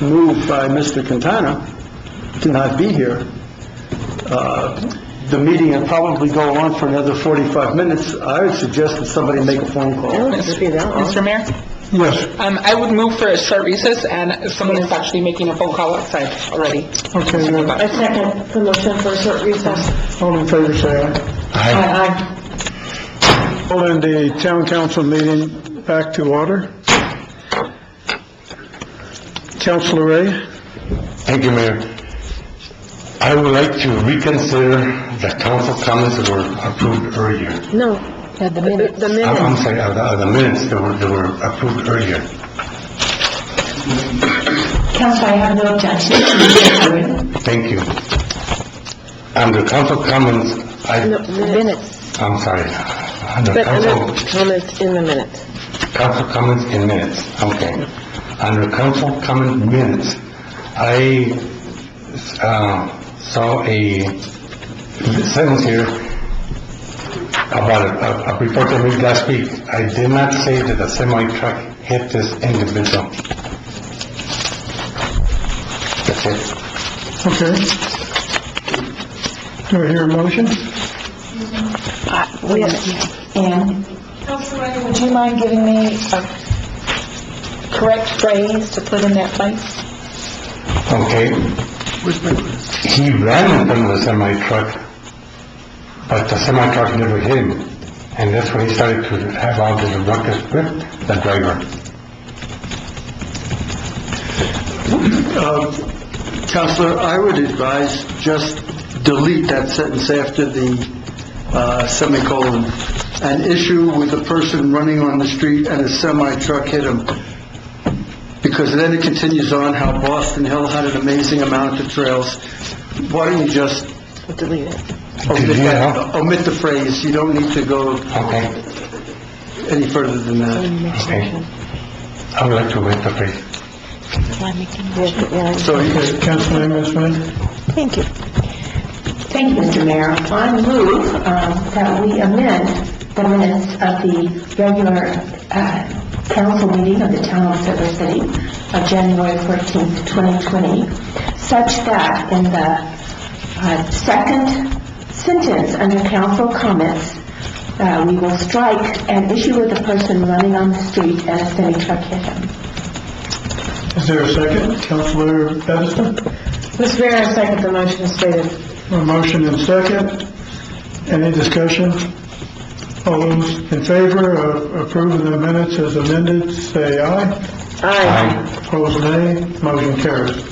move by Mr. Quintana to not be here. The meeting will probably go on for another 45 minutes. I would suggest that somebody make a phone call. Mr. Mayor? Yes. I would move for a short recess, and someone is actually making a phone call outside already. Okay, then, I second the motion for a short recess. all in favor, say aye. Aye. Calling the town council meeting back to order. Councilor Ray? Thank you, Mayor. I would like to reconsider the council comments that were approved earlier. No. The minutes. The I'm minutes. sorry, the minutes that were approved earlier. Council, I have no objection. Thank you. Under council comments, Minutes. I'm sorry. Under But under council comments in the minutes. Council comments in minutes, okay. Under council comment minutes, I saw a sentence here about a report I made last week. I did not say that a semi-truck hit this individual. That's it. Okay. Do I hear a motion? And Councilor, would you mind giving me a correct phrase to put in that place? Okay. He ran in front of the semi-truck, but the semi-truck never hit him. And that's when he started to have all this ruckus with the driver. Counselor, I would advise just delete that sentence after the semicolon. An issue with a person running on the street and a semi-truck hit him. Because then it continues on how Boston Hill had an amazing amount of trails. Why don't you just Delete it. omit the phrase? You don't need to go any further than that. Okay. I would like to wait the phrase. So, Councilor Amos, thank you. Thank you, Mr. Mayor. I move that we amend the minutes of the regular council meeting of the town of Silver City of January 14th, 2020, such that in the second sentence under council comments, we will strike "an issue with a person running on the street and a semi-truck hit him." Is there a second? Councilor Edison? Mr. Mayor, I second the motion as stated. A motion and second. Any discussion? All those in favor of approving the minutes as amended, say aye. Aye. Opposed, nay. Motion carries.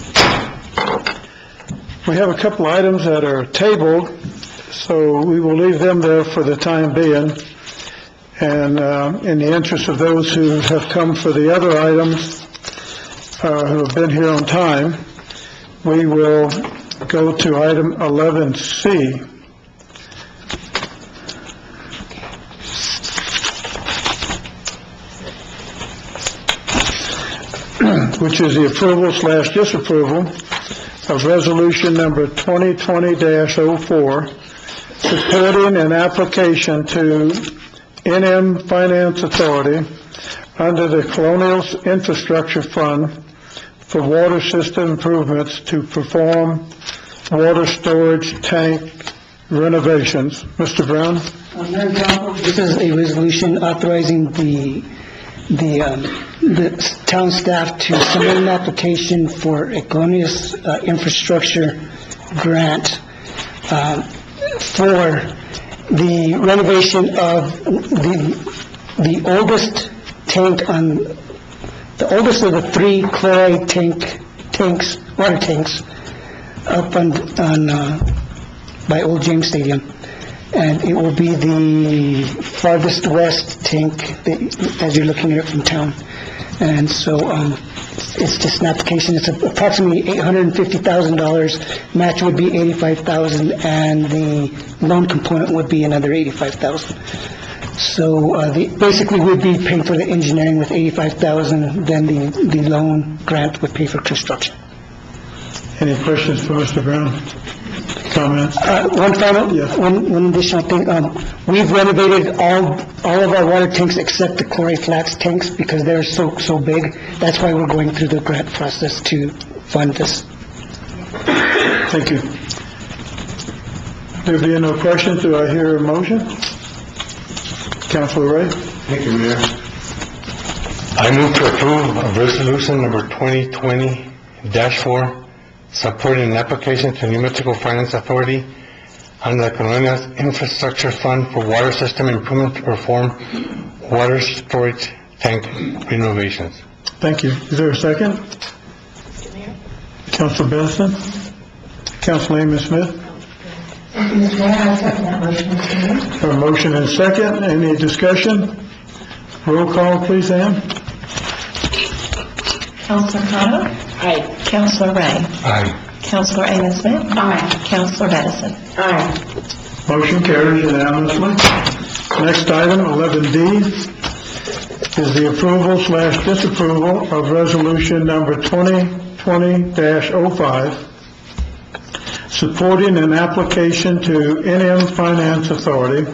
We have a couple items that are tabled, so we will leave them there for the time being. And in the interest of those who have come for the other items, who have been here on time, we will go to item 11C. Which is the approval/disapproval of resolution number 2020-04, supporting an application to NM Finance Authority under the Colonial Infrastructure Fund for water system improvements to perform water storage tank renovations. Mr. Brown? Mayor Council, this is a resolution authorizing the town staff to submit an application for a Colonial infrastructure grant for the renovation of the oldest tank the oldest of the three chloride water tanks up on by Old James Stadium. And it will be the farthest west tank as you're looking at it from town. And so it's just an application. It's approximately $850,000. Match would be $85,000, and the loan component would be another $85,000. So basically we'd be paying for the engineering with $85,000, then the loan grant would pay for construction. Any questions for Mr. Brown? Comments? One additional thing. We've renovated all of our water tanks except the chloride flats tanks because they're so big. That's why we're going through the grant process to fund this. Thank you. There being no questions, do I hear a motion? Councilor Ray? Thank you, Mayor. I move to approve resolution number 2020-4, supporting an application to New Mexico Finance Authority under the Colonial Infrastructure Fund for water system improvement to perform water storage tank renovations. Thank you. Is there a second? Councilor Benson? Councilor Amos Smith? Mr. Mayor, I second that motion, Mr. Mayor. A motion and a second. Any discussion? Roll call, please, Ann. Councilor Kano? Aye. Councilor Ray? Aye. Councilor Amos Smith? Aye. Councilor Edison? Aye. Motion carries unanimously. Next item, 11D, is the approval/disapproval of resolution number 2020-05, supporting an application to NM Finance Authority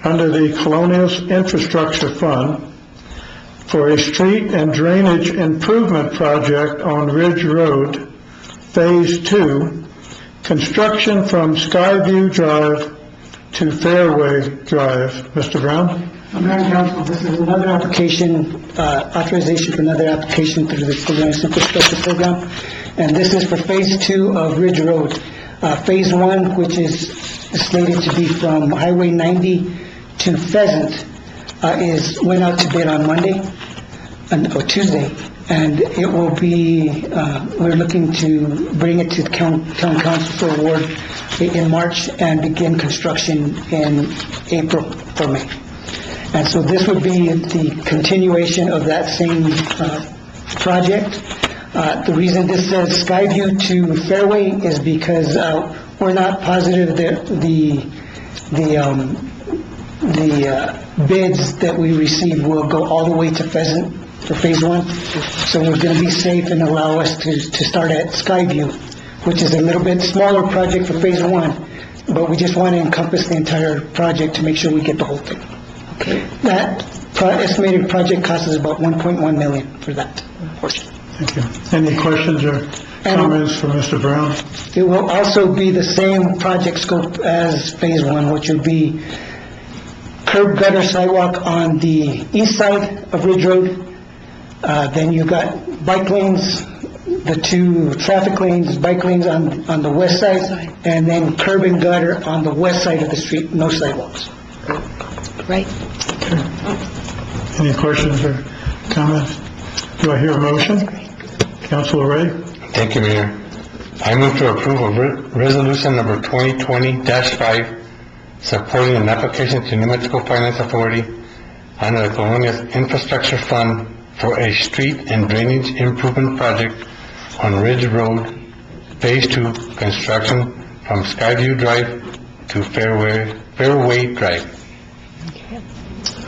under the Colonial Infrastructure Fund for a street and drainage improvement project on Ridge Road, Phase 2, construction from Skyview Drive to Fairway Drive. Mr. Brown? Mayor and Council, this is another application, authorization for another application through the Colonial Infrastructure Program, and this is for Phase 2 of Ridge Road. Phase 1, which is slated to be from Highway 90 to Pheasant, went out to bid on Monday, or Tuesday, and it will be, we're looking to bring it to the town council for award in March and begin construction in April for May. And so this would be the continuation of that same project. The reason this says Skyview to Fairway is because we're not positive that the bids that we receive will go all the way to Pheasant for Phase 1. So we're going to be safe and allow us to start at Skyview, which is a little bit smaller project for Phase 1, but we just want to encompass the entire project to make sure we get the whole thing. That estimated project cost is about 1.1 million for that portion. Thank you. Any questions or comments for Mr. Brown? It will also be the same project scope as Phase 1, which would be curb gutter sidewalk on the east side of Ridge Road. Then you got bike lanes, the 2 traffic lanes, bike lanes on the west side, and then curb and gutter on the west side of the street, no sidewalks. Right. Any questions or comments? Do I hear a motion? Councilor Ray? Thank you, Mayor. I move to approve of resolution number 2020-5, supporting an application to New Mexico Finance Authority under the Colonial Infrastructure Fund for a street and drainage improvement project on Ridge Road, Phase 2, construction from Skyview Drive to Fairway Drive.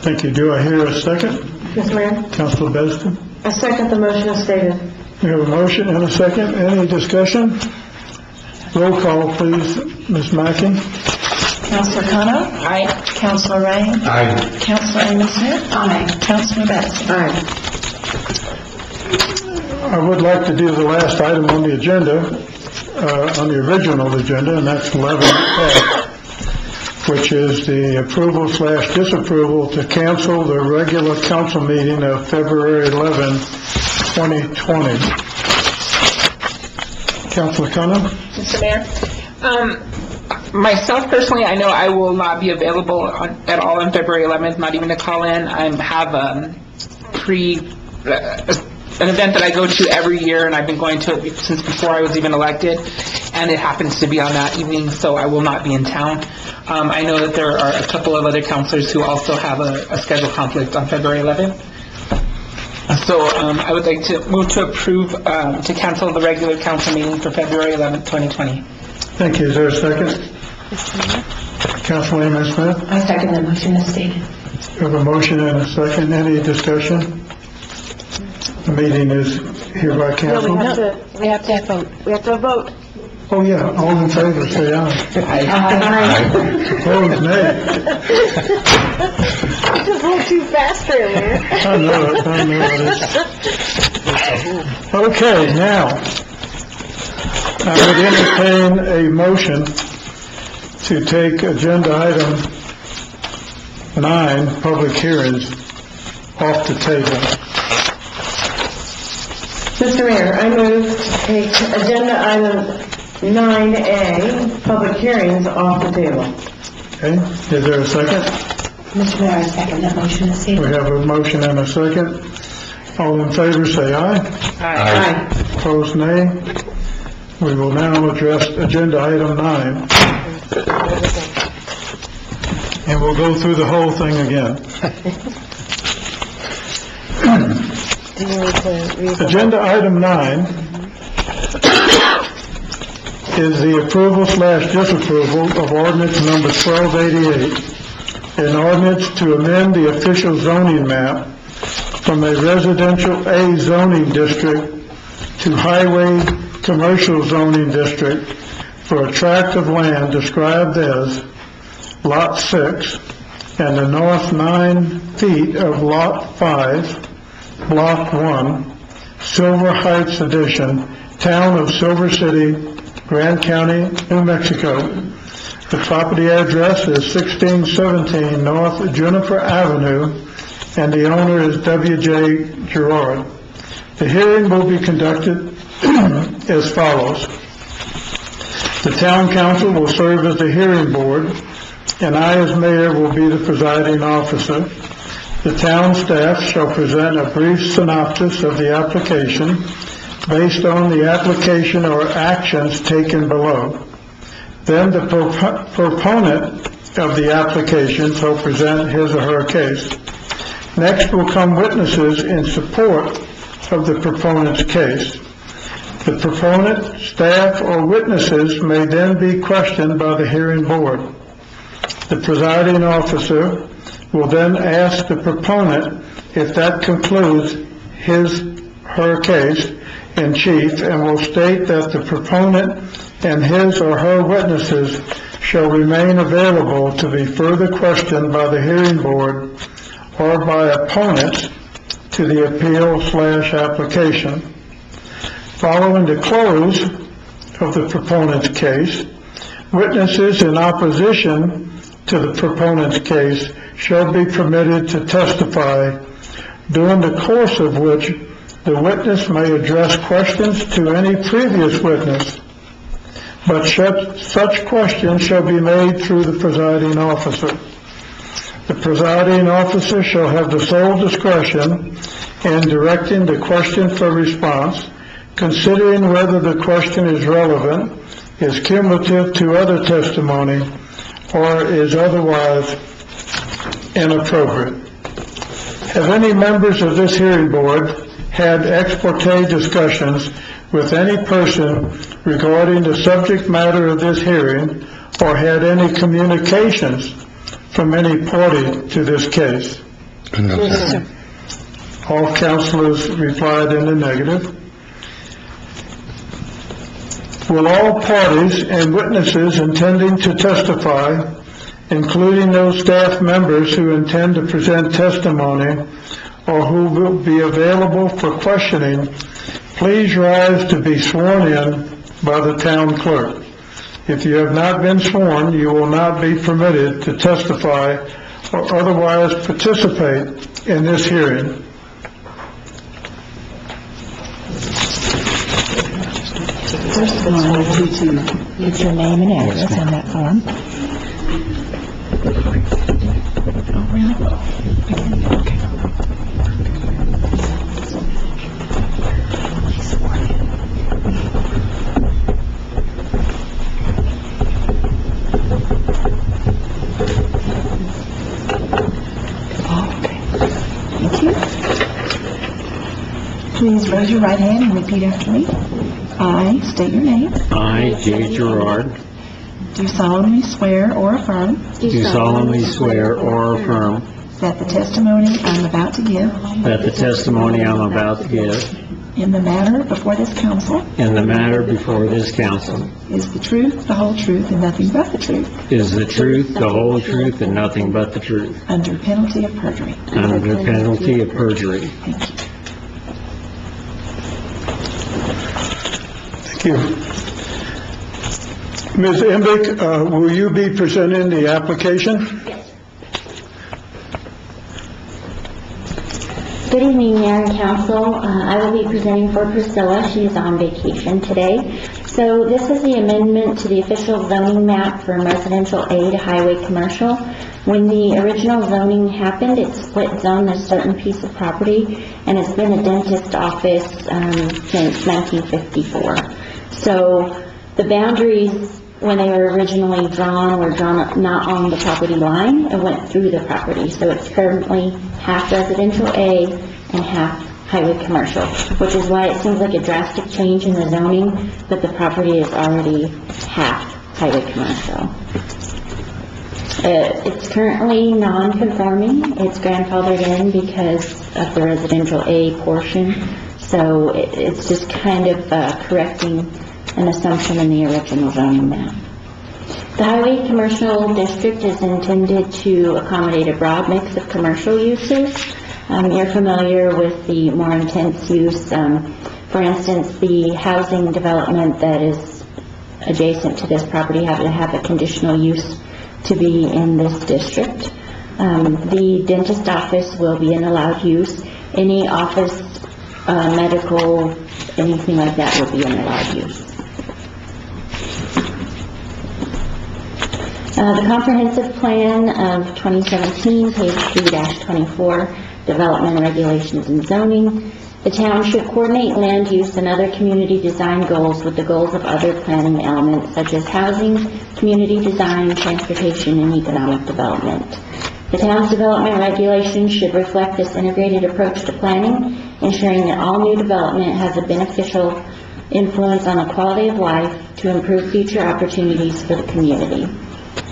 Thank you. Do I hear a second? Mr. Mayor, Councilor Beston? I second the motion as stated. We have a motion and a second. Any discussion? Roll call, please. Ms. Mackey? Councilor Kano? Aye. Councilor Ray? Aye. Councilor Amy Smith? Aye. Councilor Batson? Aye. I would like to do the last item on the agenda, on the original agenda, and that's 11F, which is the approval/disapproval to cancel the regular council meeting of February 11, 2020. Councilor Kano? Mr. Mayor, myself personally, I know I will not be available at all on February 11th, not even to call in. I have an event that I go to every year, and I've been going to it since before I was even elected, and it happens to be on that evening, so I will not be in town. I know that there are a couple of other councilors who also have a schedule conflict on February 11th. So I would like to move to approve to cancel the regular council meeting for February 11th, 2020. Thank you. Is there a second? Councilwoman Smith? I second the motion as stated. We have a motion and a second. Any discussion? The meeting is hereby No, canceled. We have to vote. We have to vote. Oh, yeah. All in favor, say aye. Opposed, nay. Just a little too fast there, Mayor. I know it. Okay, now, I would entertain a motion to take agenda item 9, public hearings, off the table. Mr. Mayor, I move to take agenda item 9A, public hearings, off the table. Okay, is there a second? Mr. Mayor, I second that motion as We stated. have a motion and a second. All in favor, say aye. Aye. Opposed, nay. We will now address agenda item 9. And we'll go through the whole thing again. Do you need to read the... Agenda item 9 is the approval/disapproval of ordinance number 1288, an ordinance to amend the official zoning map from a residential A zoning district to highway commercial zoning district for a tract of land described as Lot 6 and the north 9 feet of Lot 5, Block 1, Silver Heights Edition, Town of Silver City, Grand County, New Mexico. The property address is 1617 North Juniper Avenue, and the owner is W.J. Gerard. The hearing will be conducted as follows. The town council will serve as the hearing board, and I, as mayor, will be the presiding officer. The town staff shall present a brief synopsis of the application based on the application or actions taken below. Then the proponent of the application shall present his or her case. Next will come witnesses in support of the proponent's case. The proponent, staff, or witnesses may then be questioned by the hearing board. The presiding officer will then ask the proponent if that concludes his/her case, in chief and will state that the proponent and his or her witnesses shall remain available to be further questioned by the hearing board or by opponents to the appeal/application. Following the close of the proponent's case, witnesses in opposition to the proponent's case shall be permitted to testify, during the course of which the witness may address questions to any previous witness, but such questions shall be made through the presiding officer. The presiding officer shall have the sole discretion in directing the question for response, considering whether the question is relevant, is cumulative to other testimony, or is otherwise inappropriate. Have any members of this hearing board had ex parte discussions with any person regarding the subject matter of this hearing, or had any communications from any party to this case? No, sir. All councilors replied in the negative. Will all parties and witnesses intending to testify, including those staff members who intend to present testimony or who will be available for questioning, please rise to be sworn in by the town clerk. If you have not been sworn, you will not be permitted to testify or otherwise participate in this hearing. First of all, I need you to put your name and address on that form. Oh, really? Okay. Thank you. Please raise your right hand and repeat after me. I state your name. I, Jay Gerard, Do solemnly swear or affirm do solemnly swear or affirm that the testimony I'm about to give that the testimony I'm about to give in the matter before this council in the matter before this council is the truth, the whole truth, and nothing but the truth, is the truth, the whole truth, and nothing but the truth, under penalty of perjury. under penalty of perjury. Thank you. Thank you. Ms. Embick, will you be presenting the application? Good evening, Mayor and Council. I will be presenting for Priscilla. She is on vacation today. So this is the amendment to the official zoning map from residential A to highway commercial. When the original zoning happened, it split zoned a certain piece of property, and it's been a dentist office since 1954. So the boundaries, when they were originally drawn, were drawn not on the property line. It went through the property. So it's currently half residential A and half highway commercial, which is why it seems like a drastic change in the zoning, but the property is already half highway commercial. It's currently non-conforming. It's grandfathered in because of the residential A portion. So it's just kind of correcting an assumption in the original zoning map. The highway commercial district is intended to accommodate a broad mix of commercial uses. You're familiar with the more intense use. For instance, the housing development that is adjacent to this property had to have a conditional use to be in this district. The dentist office will be an allowed use. Any office, medical, anything like that will be an allowed use. The comprehensive plan of 2017, page 3-24, development regulations and zoning. The town should coordinate land use and other community design goals with the goals of other planning elements such as housing, community design, transportation, and economic development. The town's development regulations should reflect this integrated approach to planning, ensuring that all new development has a beneficial influence on the quality of life to improve future opportunities for the community.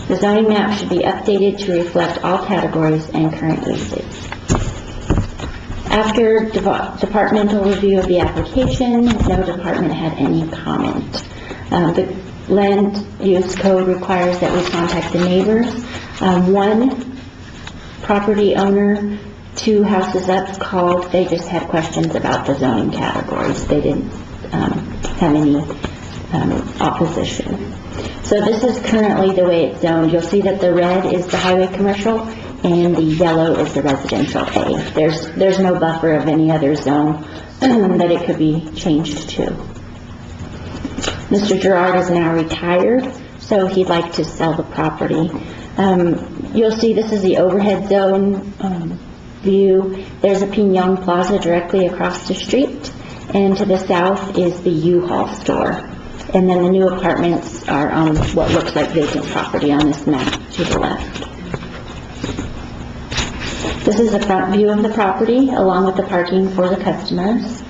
The zoning map should be updated to reflect all categories and current uses. After departmental review of the application, no department had any comment. The land use code requires that we contact the neighbors. One property owner, 2 houses up, called. They just had questions about the zoning categories. They didn't have any opposition. So this is currently the way it's zoned. You'll see that the red is the highway commercial and the yellow is the residential A. There's no buffer of any other zone that it could be changed to. Mr. Gerard is now retired, so he'd like to sell the property. You'll see this is the overhead zone view. There's a Pignon Plaza directly across the street, and to the south is the U-Haul store. And then the new apartments are on what looks like vacant property on this map to the left. This is the front view of the property along with the parking for the customers.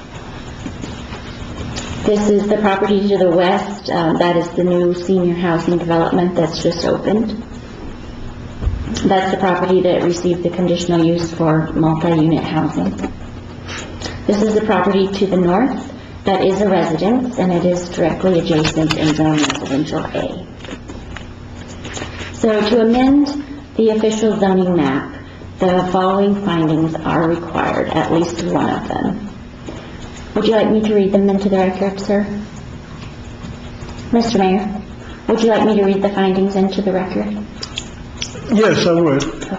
This is the property to the west. That is the new senior housing development that's just opened. That's the property that received the conditional use for multi-unit housing. This is the property to the north. That is a residence, and it is directly adjacent in zone residential A. So to amend the official zoning map, the following findings are required, at least one of them. Would you like me to read them into the record, sir? Mr. Mayor, would you like me to read the findings into the record? Yes, I would. Okay.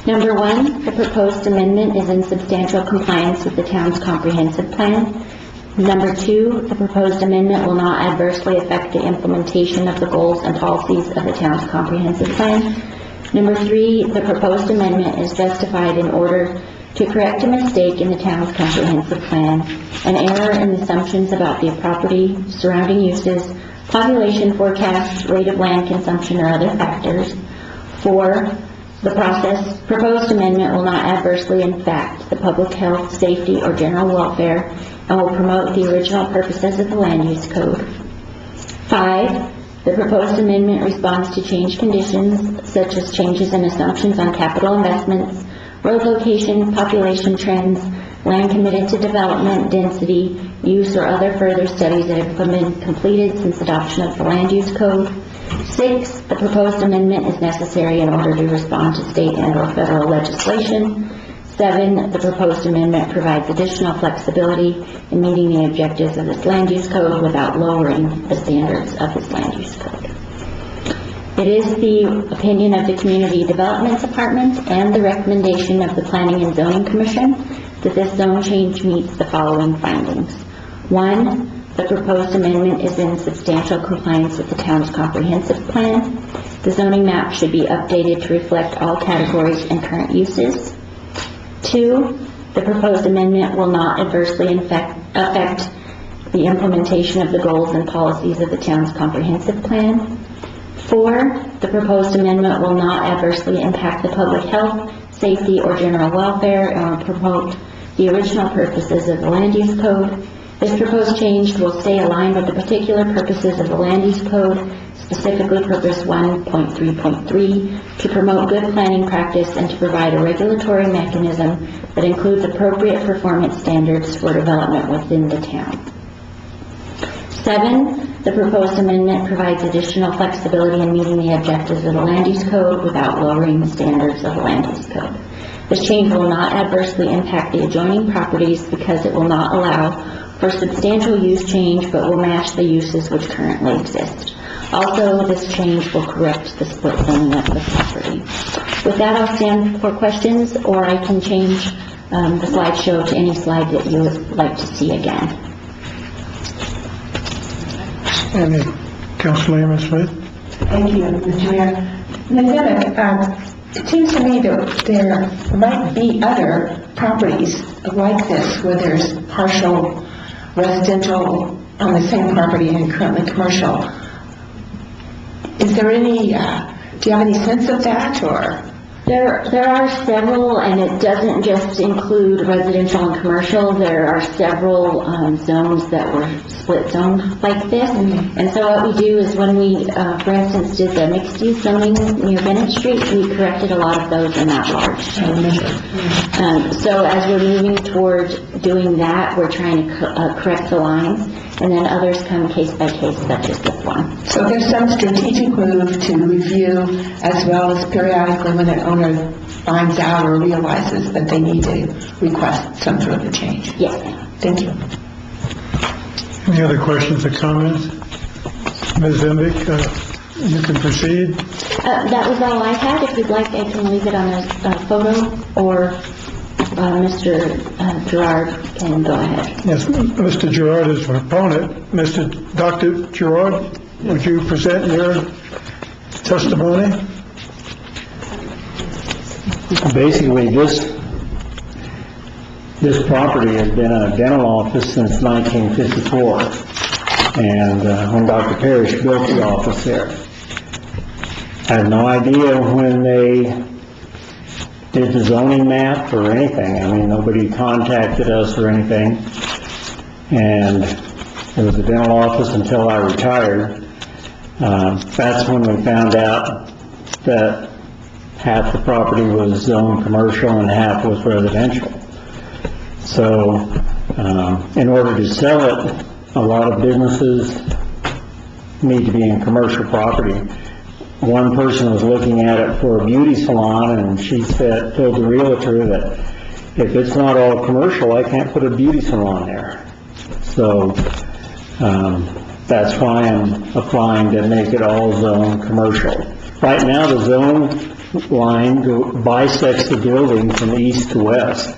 Number 1, the proposed amendment is in substantial compliance with the town's comprehensive plan. Number 2, the proposed amendment will not adversely affect the implementation of the goals and policies of the town's comprehensive plan. Number 3, the proposed amendment is justified in order to correct a mistake in the town's comprehensive plan, an error in assumptions about the property, surrounding uses, population forecast, rate of land consumption, or other factors. 4, the proposed amendment will not adversely impact the public health, safety, or general welfare, and will promote the original purposes of the land use code. 5, the proposed amendment responds to change conditions, such as changes in assumptions on capital investments, road location, population trends, land committed to development, density, use, or other further studies that have been completed since adoption of the land use code. 6, the proposed amendment is necessary in order to respond to state and/or federal legislation. 7, the proposed amendment provides additional flexibility in meeting the objectives of this land use code without lowering the standards of this land use code. It is the opinion of the Community Development Department and the recommendation of the Planning and Zoning Commission that this zone change meets the following findings. 1, the proposed amendment is in substantial compliance with the town's comprehensive plan. The zoning map should be updated to reflect all categories and current uses. 2, the proposed amendment will not adversely affect the implementation of the goals and policies of the town's comprehensive plan. 4, the proposed amendment will not adversely impact the public health, safety, or general welfare and will promote the original purposes of the land use code. This proposed change will stay aligned with the particular purposes of the land use code, specifically purpose 1.3.3, to promote good planning practice and to provide a regulatory mechanism that includes appropriate performance standards for development within the town. 7, the proposed amendment provides additional flexibility in meeting the objectives of the land use code without lowering the standards of the land use code. This change will not adversely impact the adjoining properties because it will not allow for substantial use change but will match the uses which currently exist. Also, this change will correct the split zoning of the property. With that, I'll stand for questions, or I can change the slideshow to any slide that you would like to see again. Any, Councilor Smith? Thank you, Mr. Mayor. Lieutenant, it seems to me that there might be other properties like this where there's partial residential on the same property and currently commercial. Is there any, do you have any sense of that, or There are several, and it doesn't just include residential and commercial. There are several zones that were split zoned like this. And so what we do is when we, for instance, did the mixed-use zoning near Bennett Street, we corrected a lot of those in that large change. So as we're moving toward doing that, we're trying to correct the lines, and then others come case by case, such as this one. So there's some strategic move to review as well as periodically when an owner finds out or realizes that they need to request some sort of a change. Yes, ma'am. Thank you. Any other questions or comments? Ms. Zimbick, you can proceed. That was all I had. If you'd like, I can leave it on a photo, or Mr. Gerard can go ahead. Yes, Mr. Gerard is our opponent. Dr. Gerard, would you present your testimony? Basically, this property has been a dental office since 1954, and when Dr. Parrish built the office there. I have no idea when they did the zoning map or anything. I mean, nobody contacted us or anything, and it was a dental office until I retired. That's when we found out that half the property was zoned commercial and half was residential. So, in order to sell it, a lot of businesses need to be in commercial property. One person was looking at it for a beauty salon, and she told the realtor that if it's not all commercial, I can't put a beauty salon there. So, that's why I'm applying to make it all zone commercial. Right now, the zone line bisects the building from east to west.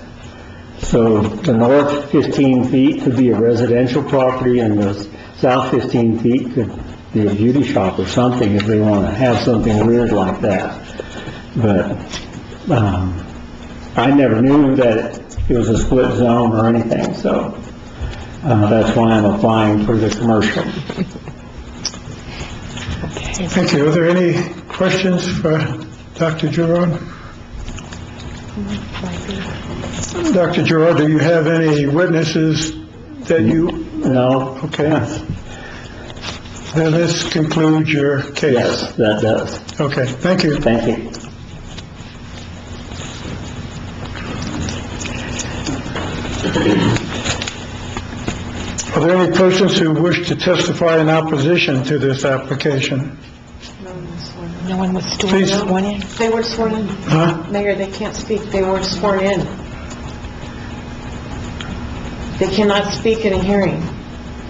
So the north 15 feet could be a residential property, and the south 15 feet could be a beauty shop or something if they want to have something weird like that. But I never knew that it was a split zone or anything, so that's why I'm applying for the commercial. Thank you. Are there any questions for Dr. Gerard? Dr. Gerard, do you have any witnesses that you... No. Okay. Then this concludes your case. Yes, that does. Okay, thank you. Thank you. Are there any persons who wish to testify in opposition to this application? No one was Please. sworn in? They weren't sworn in. Huh? Mayor, they can't speak. They weren't sworn in. They cannot speak in a hearing.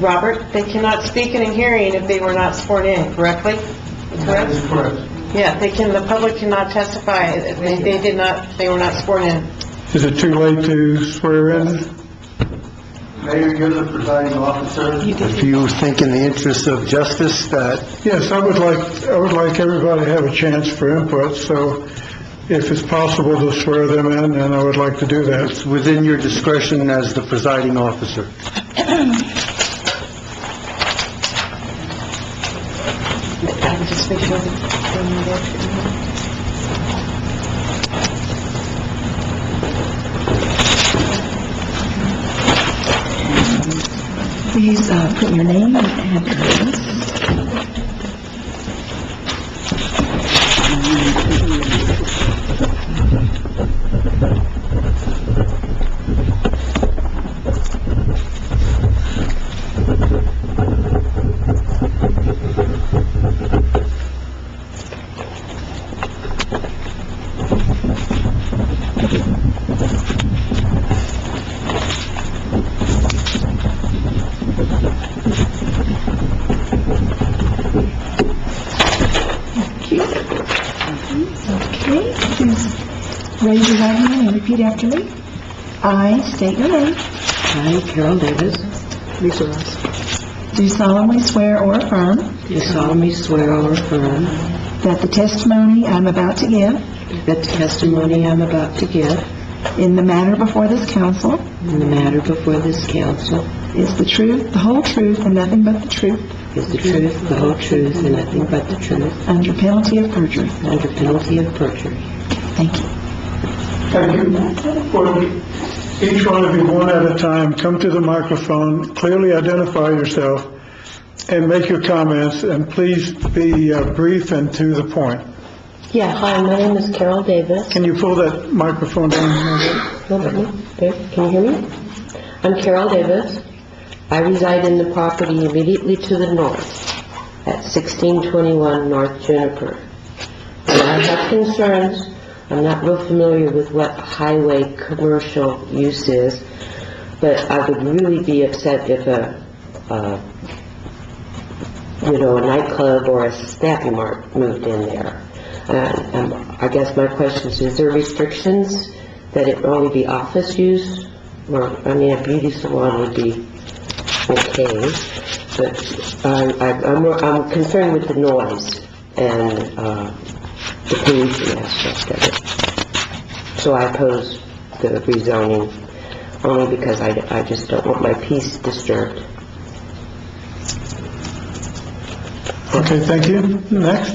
Robert, they cannot speak in a hearing if they were not sworn in, correctly? Correct? That is correct. Yeah, the public cannot testify if they were not sworn in. Is it too late to swear in? Mayor, you're the presiding officer. If you think in the interest of justice that... Yes, I would like everybody to have a chance for input, so if it's possible to swear them in, then I would like to do that. It's within your discretion as the presiding officer. I would just make sure that Please put your name and address. Raise your right hand and repeat after me. I state your name. I, Carol Davis, Lisa Ross, Do solemnly swear or affirm do solemnly swear or affirm that the testimony I'm about to give that the testimony I'm about to give in the matter before this council in the matter before this council is the truth, the whole truth, and nothing but the truth, is the truth, the whole truth, and nothing but the truth, under penalty of perjury. under penalty of perjury. Thank you. Thank you. Well, each one of you, one at a time, come to the microphone, clearly identify yourself, and make your comments, and please be brief and to the point. Yeah, hi, my name is Carol Davis. Can you pull that microphone down? Okay, can you hear me? I'm Carol Davis. I reside in the property immediately to the north at 1621 North Juniper. And I have concerns. I'm not real familiar with what highway commercial use is, but I would really be upset if a nightclub or a Snappy Mart moved in there. I guess my question is there restrictions that it only be office use? Or, a beauty salon would be okay, but I'm concerned with the noise and the pollution aspect of it. So I oppose the rezoning only because I just don't want my peace disturbed. Okay, thank you. Next.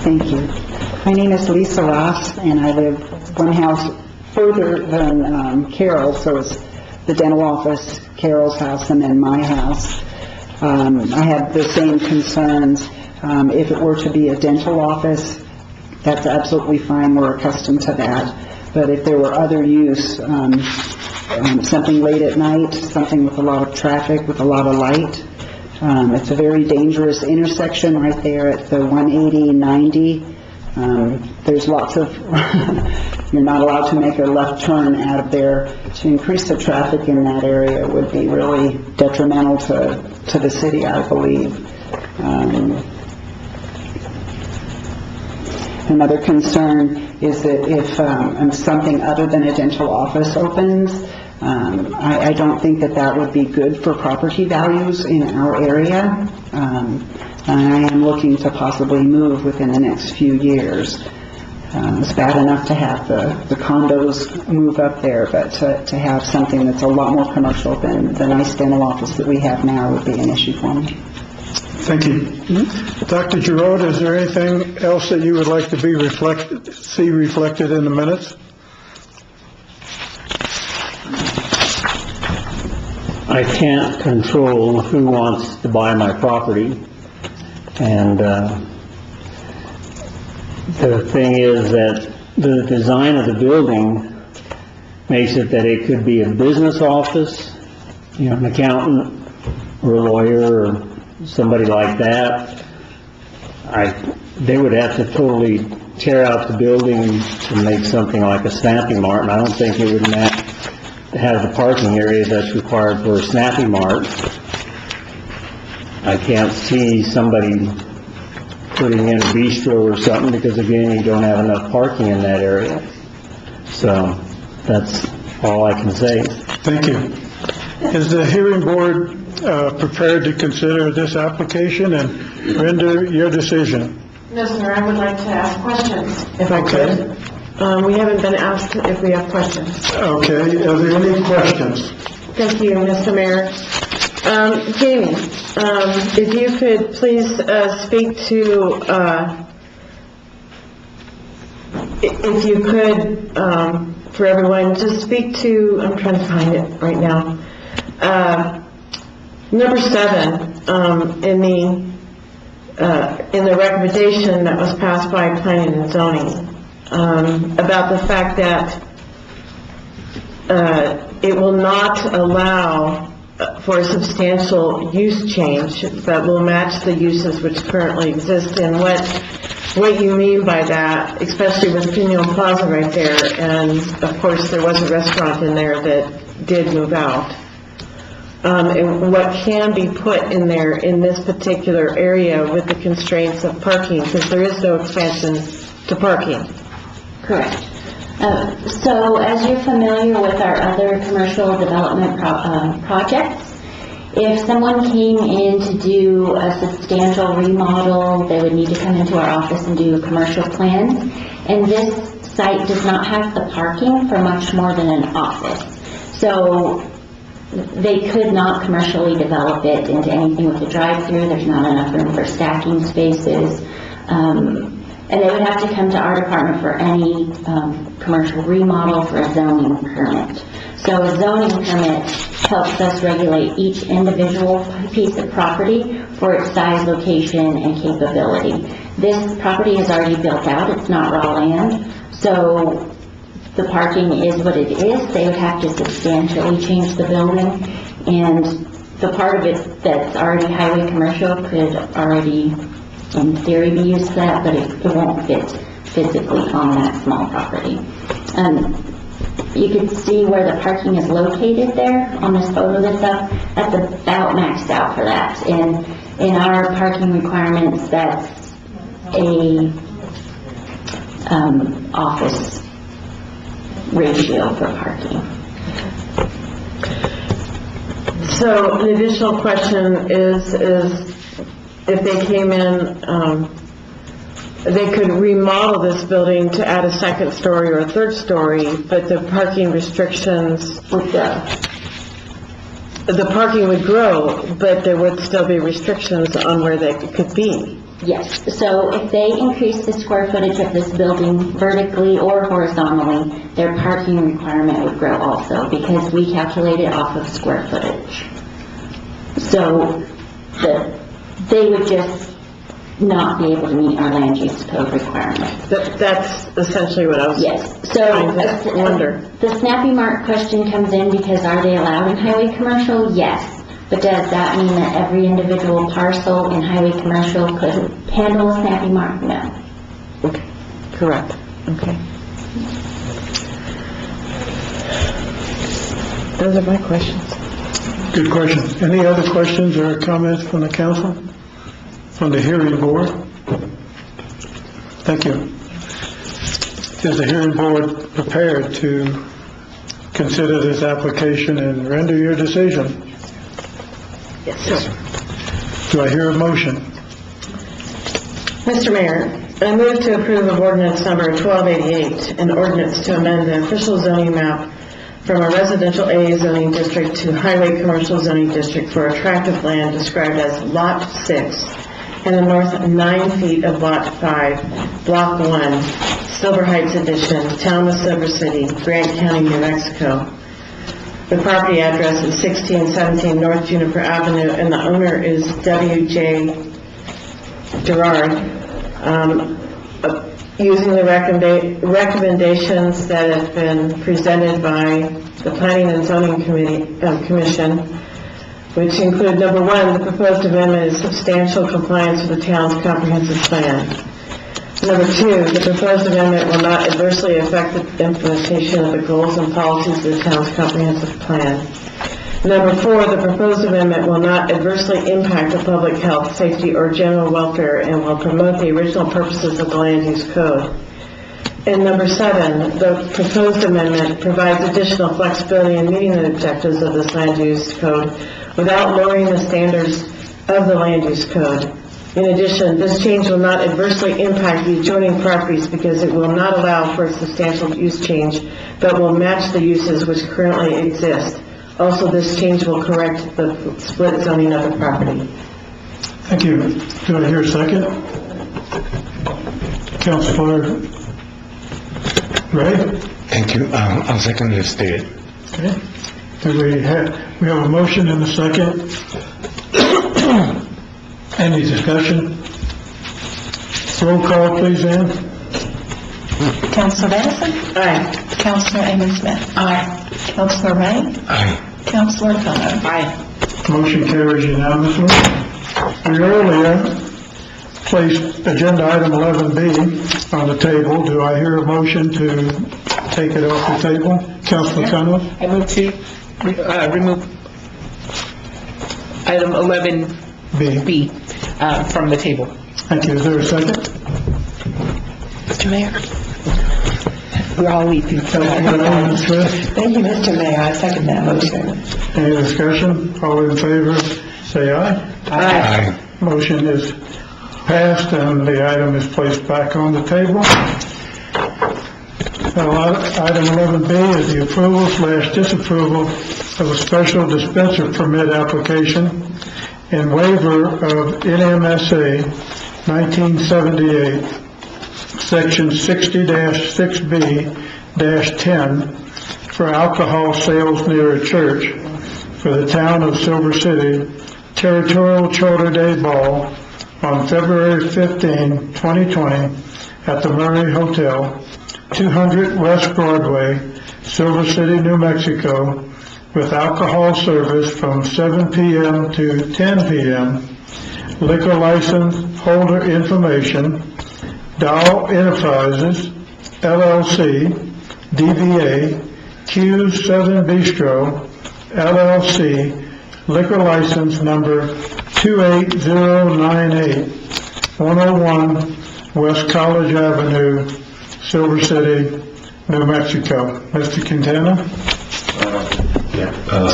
Thank you. My name is Lisa Ross, and I live one house further than Carol, so it's the dental office, Carol's house, and then my house. I have the same concerns. If it were to be a dental office, that's absolutely fine. We're accustomed to that. But if there were other use, something late at night, something with a lot of traffic, with a lot of light, it's a very dangerous intersection right there at the 180-90. There's lots of, you're not allowed to make a left turn out of there. To increase the traffic in that area would be really detrimental to the city, I believe. Another concern is that if something other than a dental office opens, I don't think that would be good for property values in our area. I am looking to possibly move within the next few years. It's bad enough to have the condos move up there, but to have something that's a lot more commercial than the nice dental office that we have now would be an issue for me. Thank you. Dr. Giroux, is there anything else that you would like to see reflected in the minutes? I can't control who wants to buy my property, and the thing is that the design of the building makes it that it could be a business office, an accountant or a lawyer or somebody like that. They would have to totally tear out the building to make something like a Snappy Mart, and I don't think it would have the parking area that's required for a Snappy Mart. I can't see somebody putting in a bistro or something because, again, you don't have enough parking in that area. So that's all I can say. Thank you. Is the hearing board prepared to consider this application and render your decision? No, sir, I would like to ask questions, if I could. We haven't been asked if we have questions. Okay, are there any questions? Thank you, Mr. Mayor. Jamie, if you could please speak to, if you could, for everyone, just speak to, I'm trying to find it right now, number 7 in the recommendation that was passed by planning and zoning, about the fact that it will not allow for a substantial use change that will match the uses which currently exist, and what you mean by that, especially with Pinon Plaza right there, and of course there was a restaurant in there that did move out. And what can be put in there in this particular area with the constraints of parking, because there is no expansion to parking. Correct. So as you're familiar with our other commercial development projects, if someone came in to do a substantial remodel, they would need to come into our office and do a commercial plan. And this site does not have the parking for much more than an office. So they could not commercially develop it into anything with a drive-through. There's not enough room for stacking spaces. And they would have to come to our department for any commercial remodel for a zoning permit. So a zoning permit helps us regulate each individual piece of property for its size, location, and capability. This property is already built out. It's not raw land. So the parking is what it is. They would have to substantially change the building. And the part of it that's already highway commercial could already, in theory, be used for that, but it won't fit physically on that small property. You can see where the parking is located there on this photo that's up. That's about maxed out for that. And in our parking requirements, that's a office ratio for parking. So the additional question is if they came in, they could remodel this building to add a second story or a third story, but the parking restrictions would grow. The parking would grow, but there would still be restrictions on where they could be. Yes, so if they increase the square footage of this building vertically or horizontally, their parking requirement would grow also, because we calculate it off of square footage. So they would just not be able to meet our land use code requirements. That's essentially what I was trying to wonder. The Snappy Mart question comes in because are they allowed in highway commercial? Yes. But does that mean that every individual parcel in highway commercial could handle a Snappy Mart? No. Okay. Correct. Okay. Those are my questions. Good questions. Any other questions or comments from the council? From the hearing board? Thank you. Is the hearing board prepared to consider this application and render your decision? Yes, sir. Do I hear a motion? Mr. Mayor, I move to approve of ordinance number 1288, an ordinance to amend the official zoning map from a residential A zoning district to highway commercial zoning district for a tract of land described as Lot 6 in the north 9 feet of Lot 5, Block 1, Silver Heights Edition, Town of Silver City, Grant County, New Mexico. The property address is 1617 North Juniper Avenue, and the owner is W.J. Gerard. Using the recommendations that have been presented by the Planning and Zoning Commission, which include, number one, the proposed amendment is substantial compliance with the town's comprehensive plan. Number two, the proposed amendment will not adversely affect the implementation of the goals and policies of the town's comprehensive plan. Number four, the proposed amendment will not adversely impact the public health, safety, or general welfare and will promote the original purposes of the land use code. And number seven, the proposed amendment provides additional flexibility in meeting the objectives of this land use code without lowering the standards of the land use code. In addition, this change will not adversely impact the adjoining properties because it will not allow for a substantial use change, but will match the uses which currently exist. Also, this change will correct the split zoning of the property. Thank you. Do I hear a second? Councilor Ray? Thank you. I'll second this stated. Okay. We have a motion and a second. Any discussion? Roll call, please, Ann. Councilor Madison? Aye. Councilor Amon Smith? Aye. Councilor Ray? Aye. Councilor O'Connor? Aye. Motion carries unanimously. We earlier placed agenda item 11B on the table. Do I hear a motion to take it off the table? Councilor Cunliffe? I move to remove item 11B from the table. Thank you. Is there a second? Mr. Mayor. We're all weeping. Councilor Amon Smith? Thank you, Mr. Mayor. I second that motion. Any discussion? All in favor, say aye. Aye. Motion is passed and the item is placed back on the table. Now, item 11B is the approval/disapproval of a special dispenser permit application and waiver of NMSA 1978, Section 60-6B-10, for alcohol sales near a church for the town of Silver City Territorial Charter Day Ball on February 15, 2020, at the Murray Hotel, 200 West Broadway, Silver City, New Mexico, with alcohol service from 7 p.m. to 10 p.m. Liquor license holder information, Dow Enterprises, LLC, DBA, Q Southern Bistro, LLC, liquor license number 28098, 101 West College Avenue, Silver City, New Mexico. Mr. Quintana?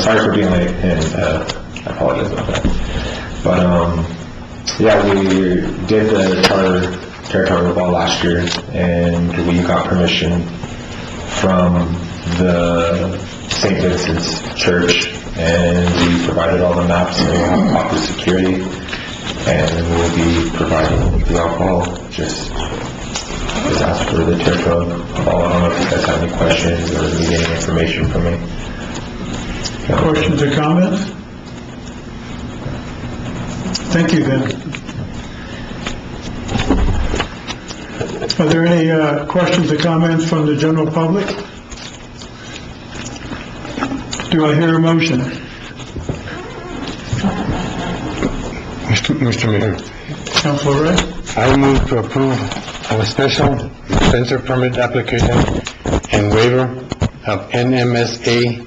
Sorry for being late, and I apologize about that. But, we did the territorial ball last year, and we got permission from the St. Vincent's Church, and we provided all the maps, and we have proper security, and we'll be providing the alcohol. Just ask for the territorial ball. I don't know if you guys have any questions or need any information from me. Questions or comments? Thank you, Ben. Are there any questions or comments from the general public? Do I hear a motion? Mr. Mayor, Councilor Ray? I move to approve of a special dispenser permit application and waiver of NMSA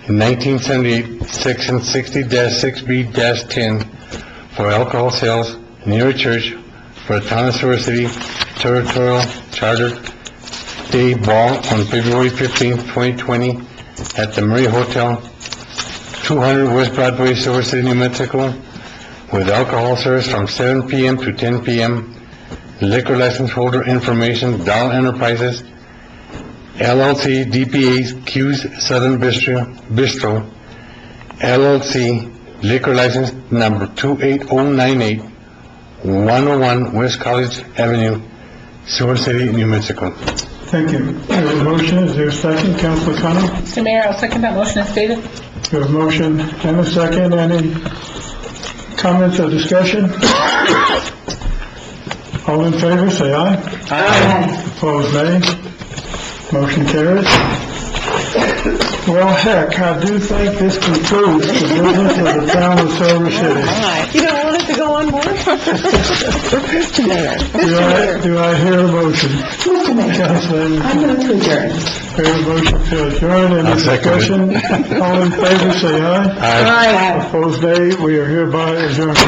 1978, Section 60-6B-10 for alcohol sales near a church for the town of Silver City Territorial Charter Day Ball on February 15, 2020 at the Murray Hotel, 200 West Broadway, Silver City, New Mexico, with alcohol service from 7 p.m. to 10 p.m. Liquor license holder information, Dow Enterprises, LLC, DBA Q's Southern Bistro, LLC, liquor license number 28098, 101 West College Avenue, Silver City, New Mexico. Thank you. We have a motion. Is there a second? Councilor Connell? Mr. Mayor, I'll second that motion as stated. We have a motion and a second. Any comments or discussion? All in favor, say aye. Aye. Opposed, nay. Motion carries. Well, heck, I do think this concludes the business of the town of Silver City. You don't want us to go on more? Mr. Mayor. Do I hear a motion? Mr. Mayor. Councilor, I move to adjourn. we have a motion to adjourn. Any discussion? All in favor, say aye. Aye. Opposed, nay. We are hereby adjourned.